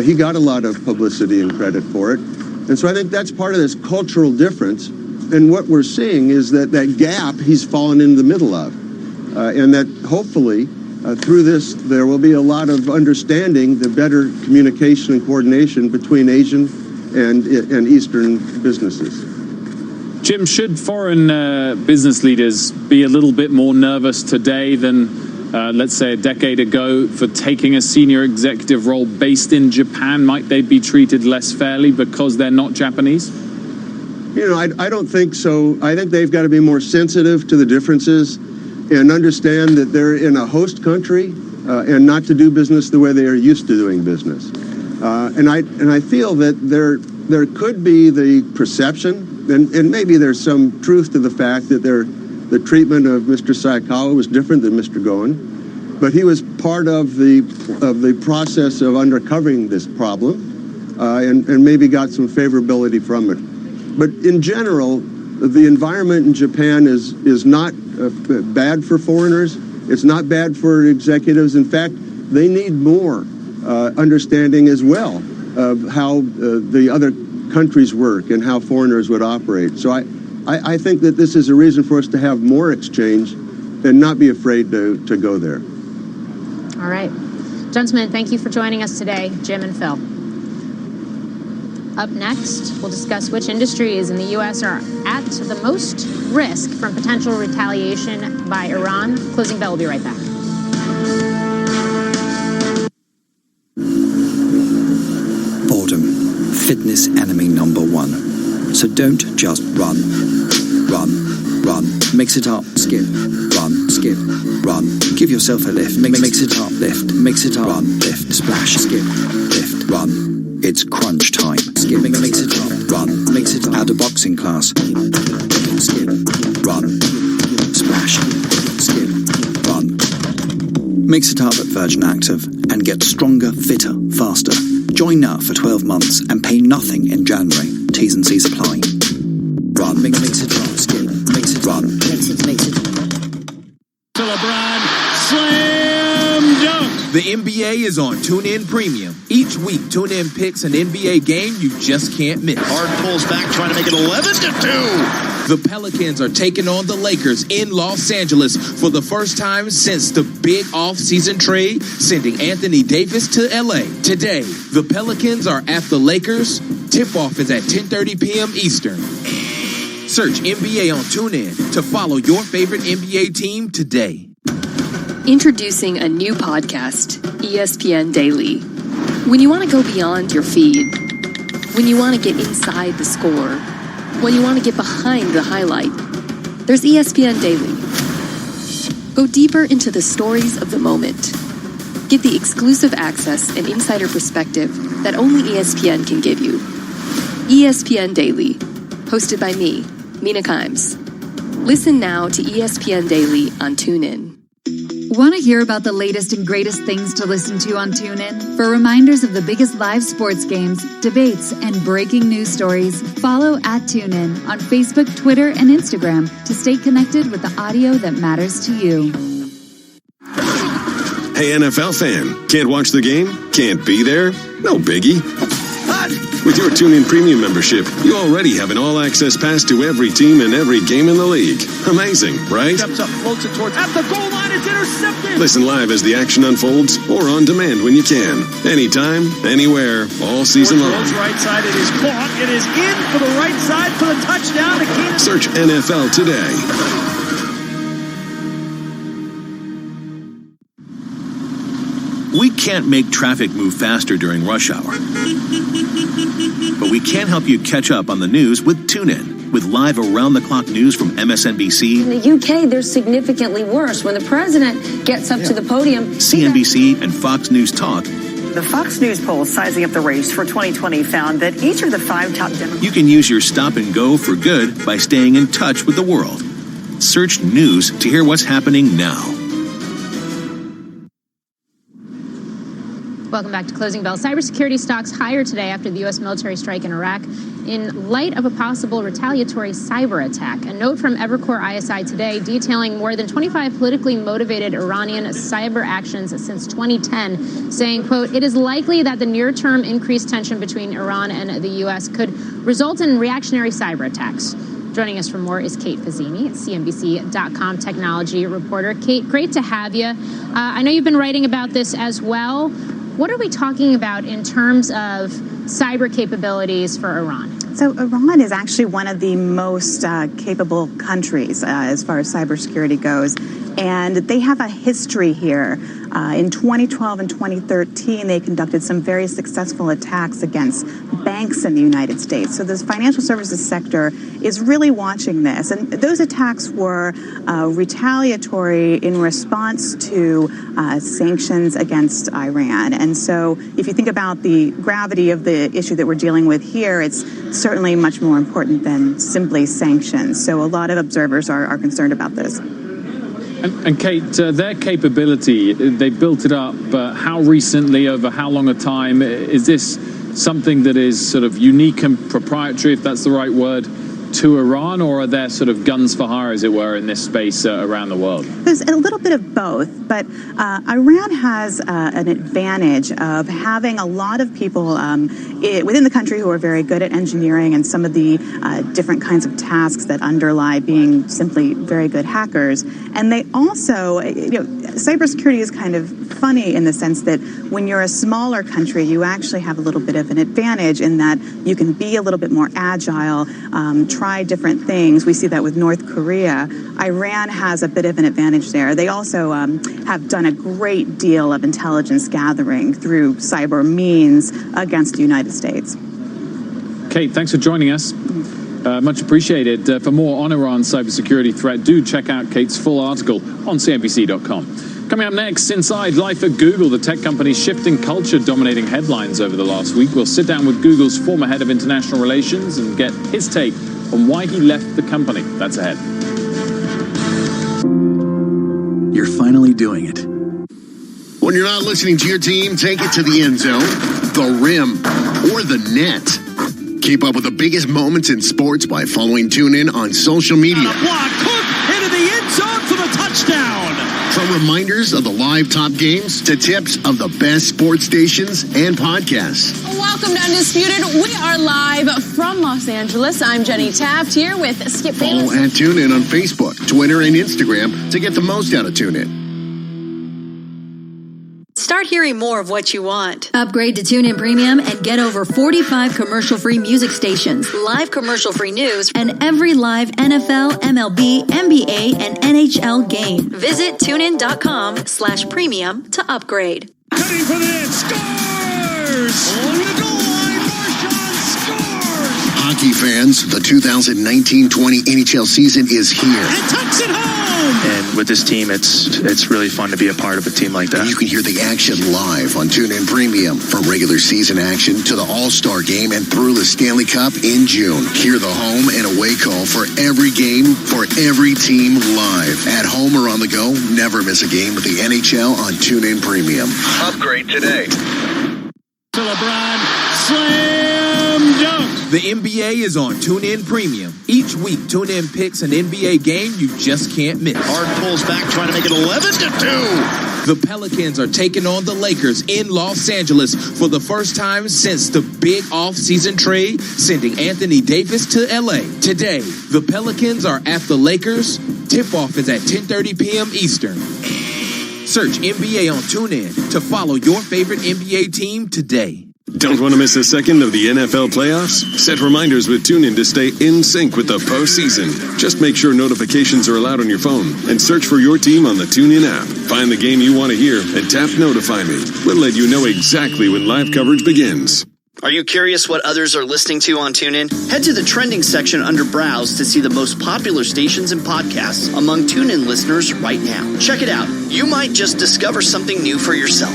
Speaker 6: He got a lot of publicity and credit for it. And so I think that's part of this cultural difference. And what we're seeing is that gap he's fallen in the middle of. And that hopefully through this, there will be a lot of understanding, the better communication and coordination between Asian and Eastern businesses.
Speaker 3: Jim, should foreign business leaders be a little bit more nervous today than, let's say, a decade ago for taking a senior executive role based in Japan? Might they be treated less fairly because they're not Japanese?
Speaker 6: You know, I don't think so. I think they've got to be more sensitive to the differences and understand that they're in a host country and not to do business the way they are used to doing business. And I feel that there could be the perception, and maybe there's some truth to the fact that the treatment of Mr. Saikawa was different than Mr. Goen, but he was part of the process of uncovering this problem and maybe got some favorability from it. But in general, the environment in Japan is not bad for foreigners. It's not bad for executives. In fact, they need more understanding as well of how the other countries work and how foreigners would operate. So I think that this is a reason for us to have more exchange and not be afraid to go there.
Speaker 2: All right. Gentlemen, thank you for joining us today, Jim and Phil. Up next, we'll discuss which industries in the U.S. are at the most risk from potential retaliation by Iran. Closing bell, we'll be right back.
Speaker 9: Boredom, fitness enemy number one. So don't just run. Mix it up, skip, run, skip, run. Give yourself a lift, mix it up, lift, mix it up, run, lift, splash, skip, lift, run. It's crunch time. Skip, mix it up, run, mix it up. Add a boxing class. Skip, run, splash, skip, run. Mix it up at Virgin Active and get stronger, fitter, faster. Join now for 12 months and pay nothing in January. T's and C's apply. Run, mix it up, skip, mix it, run. Mix it.
Speaker 11: To LeBron, slam dunk.
Speaker 14: The NBA is on TuneIn Premium. Each week, TuneIn picks an NBA game you just can't miss.
Speaker 11: Harden pulls back, trying to make it 11-2.
Speaker 14: The Pelicans are taking on the Lakers in Los Angeles for the first time since the big off-season trade, sending Anthony Davis to LA. Today, the Pelicans are at the Lakers. Tip-off is at 10:30 p.m. Eastern. Search NBA on TuneIn to follow your favorite NBA team today.
Speaker 15: Introducing a new podcast, ESPN Daily. When you want to go beyond your feed, when you want to get inside the score, when you want to get behind the highlight, there's ESPN Daily. Go deeper into the stories of the moment. Get the exclusive access and insider perspective that only ESPN can give you. ESPN Daily, hosted by me, Mina Kimes. Listen now to ESPN Daily on TuneIn.
Speaker 16: Want to hear about the latest and greatest things to listen to on TuneIn? For reminders of the biggest live sports games, debates, and breaking news stories, follow @TuneIn on Facebook, Twitter, and Instagram to stay connected with the audio that matters to you.
Speaker 31: Hey, NFL fan, can't watch the game? Can't be there? No biggie. With your TuneIn Premium membership, you already have an all-access pass to every team and every game in the league. Amazing, right?
Speaker 11: Steps up, floats it towards, at the goal line, it's intercepted!
Speaker 31: Listen live as the action unfolds or on demand when you can. Anytime, anywhere, all season long.
Speaker 11: Right side, it is caught. It is in for the right side for the touchdown.
Speaker 31: Search NFL today.
Speaker 28: We can't make traffic move faster during rush hour. But we can help you catch up on the news with TuneIn. With live around-the-clock news from MSNBC.
Speaker 17: In the UK, they're significantly worse. When the president gets up to the podium...
Speaker 28: CNBC and Fox News Talk.
Speaker 30: The Fox News poll sizing up the race for 2020 found that each of the 5 top Democrats...
Speaker 28: You can use your stop and go for good by staying in touch with the world. Search news to hear what's happening now.
Speaker 2: Welcome back to Closing Bell. Cybersecurity stocks higher today after the U.S. military strike in Iraq in light of a possible retaliatory cyber attack. A note from Evercore ISI today detailing more than 25 politically motivated Iranian cyber actions since 2010, saying, quote, it is likely that the near-term increased tension between Iran and the U.S. could result in reactionary cyber attacks. Joining us for more is Kate Fazzini, CNBC.com technology reporter. Kate, great to have you. I know you've been writing about this as well. What are we talking about in terms of cyber capabilities for Iran?
Speaker 18: So Iran is actually one of the most capable countries as far as cybersecurity goes. And they have a history here. In 2012 and 2013, they conducted some very successful attacks against banks in the United States. So this financial services sector is really watching this. And those attacks were retaliatory in response to sanctions against Iran. And so if you think about the gravity of the issue that we're dealing with here, it's certainly much more important than simply sanctions. So a lot of observers are concerned about this.
Speaker 3: And Kate, their capability, they built it up. How recently, over how long a time? Is this something that is sort of unique and proprietary, if that's the right word, to Iran, or are there sort of guns for hire, as it were, in this space around the world?
Speaker 18: There's a little bit of both, but Iran has an advantage of having a lot of people within the country who are very good at engineering and some of the different kinds of tasks that underlie being simply very good hackers. And they also, cybersecurity is kind of funny in the sense that when you're a smaller country, you actually have a little bit of an advantage in that you can be a little bit more agile, try different things. We see that with North Korea. Iran has a bit of an advantage there. They also have done a great deal of intelligence gathering through cyber means against the United States.
Speaker 3: Kate, thanks for joining us. Much appreciated. For more on Iran's cybersecurity threat, do check out Kate's full article on CNBC.com. Coming up next, inside life at Google, the tech company's shifting culture dominating headlines over the last week. We'll sit down with Google's former head of international relations and get his take on why he left the company. That's ahead.
Speaker 19: You're finally doing it.
Speaker 10: When you're not listening to your team, take it to the end zone, the rim, or the net. Keep up with the biggest moments in sports by following TuneIn on social media.
Speaker 11: Block, hook, into the end zone for the touchdown.
Speaker 10: From reminders of the live top games to tips of the best sports stations and podcasts.
Speaker 7: Welcome to Undisputed. We are live from Los Angeles. I'm Jenny Taft here with Skip
Speaker 10: Follow
Speaker 7: Bayless.
Speaker 10: at TuneIn on Facebook, Twitter, and Instagram to get the most out of TuneIn.
Speaker 21: Start hearing more of what you want. Upgrade to TuneIn Premium and get over 45 commercial-free music stations, live commercial-free news, and every live NFL, MLB, NBA, and NHL game. Visit TuneIn.com/premium to upgrade.
Speaker 11: Heading for the net, scores! On the goal line, Marshawn scores!
Speaker 10: Hockey fans, the 2019-20 NHL season is here.
Speaker 11: And tucks it home!
Speaker 22: And with this team, it's really fun to be a part of a team like that.
Speaker 10: And you can hear the action live on TuneIn Premium. From regular season action to the All-Star Game and through the Stanley Cup in June. Hear the home and away call for every game, for every team live. At home or on the go, never miss a game with the NHL on TuneIn Premium.
Speaker 22: Upgrade today.
Speaker 11: To LeBron, slam dunk.
Speaker 14: The NBA is on TuneIn Premium. Each week, TuneIn picks an NBA game you just can't miss.
Speaker 11: Harden pulls back, trying to make it 11-2.
Speaker 14: The Pelicans are taking on the Lakers in Los Angeles for the first time since the big off-season trade, sending Anthony Davis to L.A. Today, the Pelicans are at the Lakers. Tip-off is at 10:30 p.m. Eastern. Search NBA on TuneIn to follow your favorite NBA team today.
Speaker 31: Don't want to miss a second of the NFL playoffs? Set reminders with TuneIn to stay in sync with the postseason. Just make sure notifications are allowed on your phone and search for your team on the TuneIn app. Find the game you want to hear and tap Notify Me. We'll let you know exactly when live coverage begins.
Speaker 1: Are you curious what others are listening to on TuneIn? Head to the trending section under Browse to see the most popular stations and podcasts among TuneIn listeners right now. Check it out. You might just discover something new for yourself.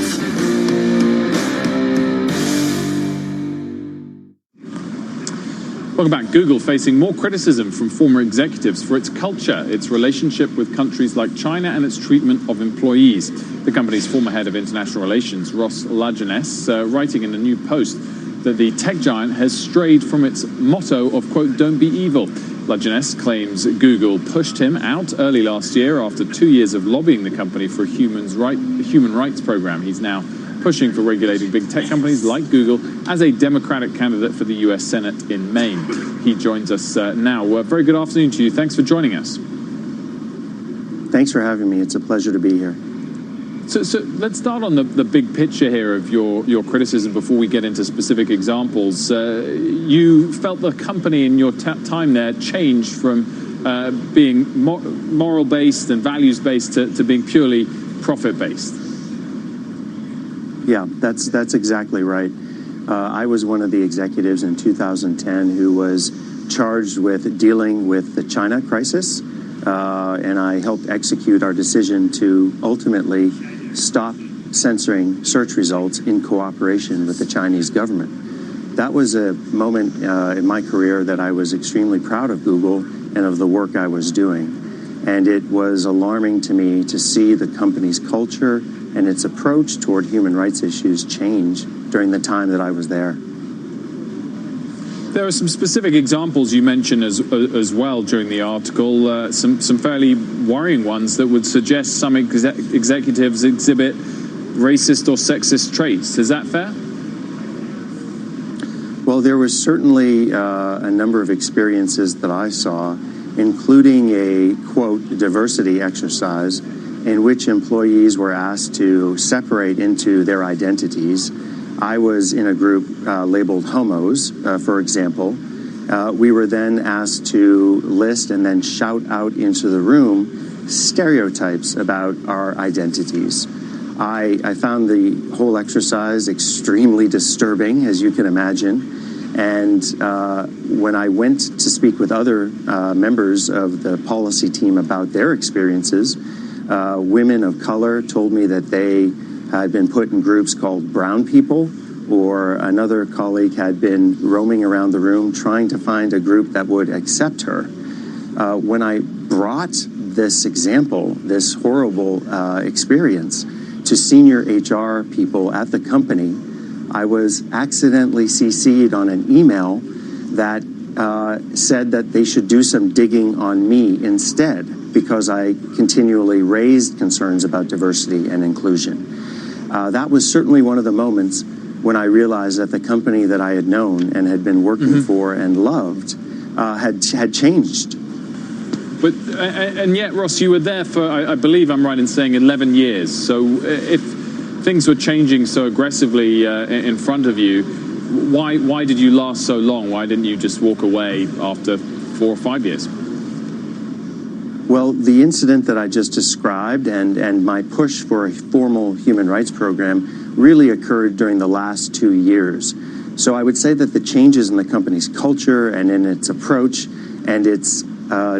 Speaker 3: Welcome back. Google facing more criticism from former executives for its culture, its relationship with countries like China, and its treatment of employees. The company's former head of international relations, Ross Lajeunesse, writing in a new post that the tech giant has strayed from its motto of, quote, don't be evil. Lajeunesse claims Google pushed him out early last year after 2 years of lobbying the company for a human rights program. He's now pushing for regulating big tech companies like Google as a Democratic candidate for the U.S. Senate in Maine. He joins us now. Very good afternoon to you. Thanks for joining us.
Speaker 4: Thanks for having me. It's a pleasure to be here.
Speaker 3: So let's start on the big picture here of your criticism before we get into specific examples. You felt the company in your time there changed from being moral-based and values-based to being purely profit-based.
Speaker 4: Yeah, that's exactly right. I was one of the executives in 2010 who was charged with dealing with the China crisis, and I helped execute our decision to ultimately stop censoring search results in cooperation with the Chinese government. That was a moment in my career that I was extremely proud of Google and of the work I was doing. And it was alarming to me to see the company's culture and its approach toward human rights issues change during the time that I was there.
Speaker 3: There are some specific examples you mentioned as well during the article, some fairly worrying ones that would suggest some executives exhibit racist or sexist traits. Is that fair?
Speaker 4: Well, there was certainly a number of experiences that I saw, including a, quote, diversity exercise in which employees were asked to separate into their identities. I was in a group labeled homos, for example. We were then asked to list and then shout out into the room stereotypes about our identities. I found the whole exercise extremely disturbing, as you can imagine. And when I went to speak with other members of the policy team about their experiences, women of color told me that they had been put in groups called brown people, or another colleague had been roaming around the room trying to find a group that would accept her. When I brought this example, this horrible experience, to senior HR people at the company, I was accidentally CC'd on an email that said that they should do some digging on me instead, because I continually raised concerns about diversity and inclusion. That was certainly one of the moments when I realized that the company that I had known and had been working for and loved had changed.
Speaker 3: But and yet, Ross, you were there for, I believe I'm right in saying, 11 years. So if things were changing so aggressively in front of you, why did you last so long? Why didn't you just walk away after 4 or 5 years?
Speaker 4: Well, the incident that I just described and my push for a formal human rights program really occurred during the last 2 years. So I would say that the changes in the company's culture and in its approach and its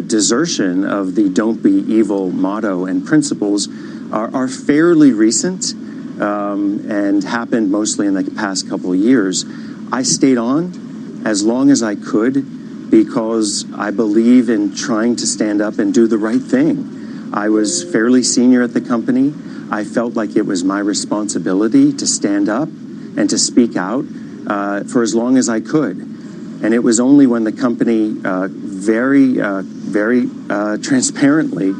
Speaker 4: desertion of the don't be evil motto and principles are fairly recent and happened mostly in the past couple of years. I stayed on as long as I could because I believe in trying to stand up and do the right thing. I was fairly senior at the company. I felt like it was my responsibility to stand up and to speak out for as long as I could. And it was only when the company very transparently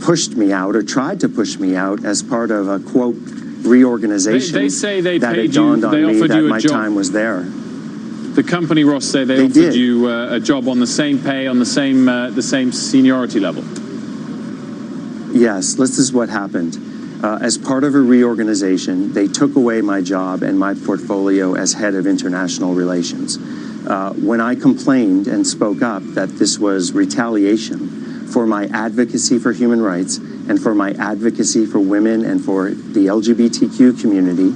Speaker 4: pushed me out or tried to push me out as part of a, quote, reorganization.
Speaker 3: They say they
Speaker 4: that
Speaker 3: paid
Speaker 4: it dawned
Speaker 3: you,
Speaker 4: on
Speaker 3: they
Speaker 4: me
Speaker 3: offered
Speaker 4: that
Speaker 3: you a
Speaker 4: my
Speaker 3: job.
Speaker 4: time was there.
Speaker 3: The company, Ross, say they offered
Speaker 4: did.
Speaker 3: you a job on the same pay, on the same seniority level.
Speaker 4: Yes, this is what happened. As part of a reorganization, they took away my job and my portfolio as head of international relations. When I complained and spoke up that this was retaliation for my advocacy for human rights and for my advocacy for women and for the LGBTQ community,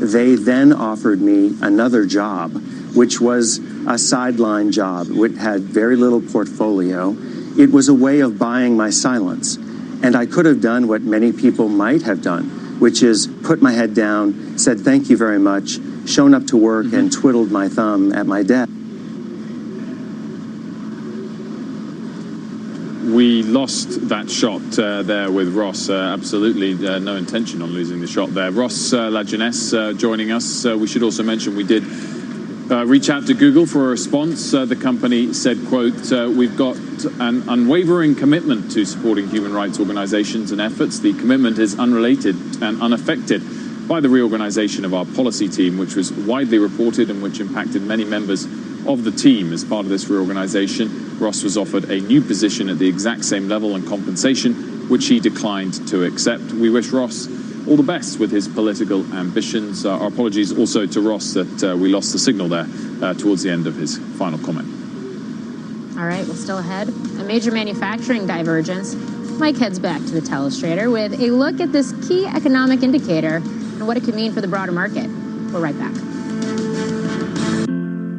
Speaker 4: they then offered me another job, which was a sideline job, which had very little portfolio. It was a way of buying my silence. And I could have done what many people might have done, which is put my head down, said thank you very much, shown up to work and twiddled my thumb at my desk.
Speaker 3: We lost that shot there with Ross. Absolutely no intention on losing the shot there. Ross Lajeunesse joining us. We should also mention we did reach out to Google for a response. The company said, quote, we've got an unwavering commitment to supporting human rights organizations and efforts. The commitment is unrelated and unaffected by the reorganization of our policy team, which was widely reported and which impacted many members of the team. As part of this reorganization, Ross was offered a new position at the exact same level and compensation, which he declined to accept. We wish Ross all the best with his political ambitions. Our apologies also to Ross that we lost the signal there towards the end of his final comment.
Speaker 2: All right, well, still ahead, a major manufacturing divergence. Mike heads back to the telestrator with a look at this key economic indicator and what it could mean for the broader market. We're right back.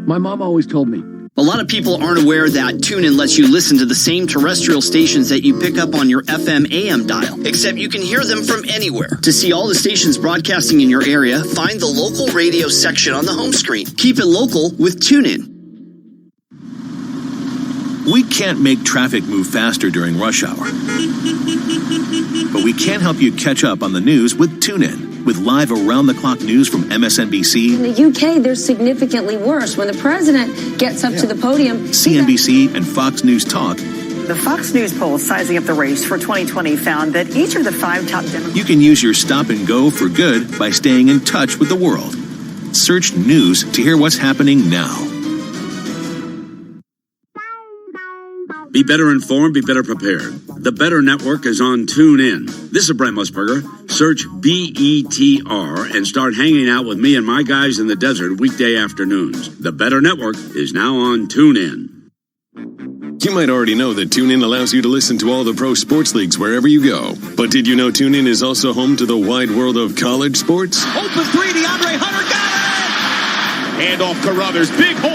Speaker 5: My mom always told me,
Speaker 1: a lot of people aren't aware that TuneIn lets you listen to the same terrestrial stations that you pick up on your FM AM dial, except you can hear them from anywhere. To see all the stations broadcasting in your area, find the local radio section on the home screen. Keep it local with TuneIn.
Speaker 28: We can't make traffic move faster during rush hour, but we can help you catch up on the news with TuneIn. With live around-the-clock news from MSNBC.
Speaker 17: In the UK, they're significantly worse. When the president gets up to the podium...
Speaker 28: CNBC and Fox News Talk.
Speaker 30: The Fox News poll sizing up the race for 2020 found that each of the 5 top Democrats...
Speaker 28: You can use your stop and go for good by staying in touch with the world. Search news to hear what's happening now.
Speaker 8: Be better informed, be better prepared. The Better Network is on TuneIn. This is Brent Musburger. Search BETR and start hanging out with me and my guys in the desert weekday afternoons. The Better Network is now on TuneIn.
Speaker 31: You might already know that TuneIn allows you to listen to all the pro sports leagues wherever you go. But did you know TuneIn is also home to the wide world of college sports?
Speaker 11: Open three, DeAndre Hunter got it! Handoff Carruthers, big hole.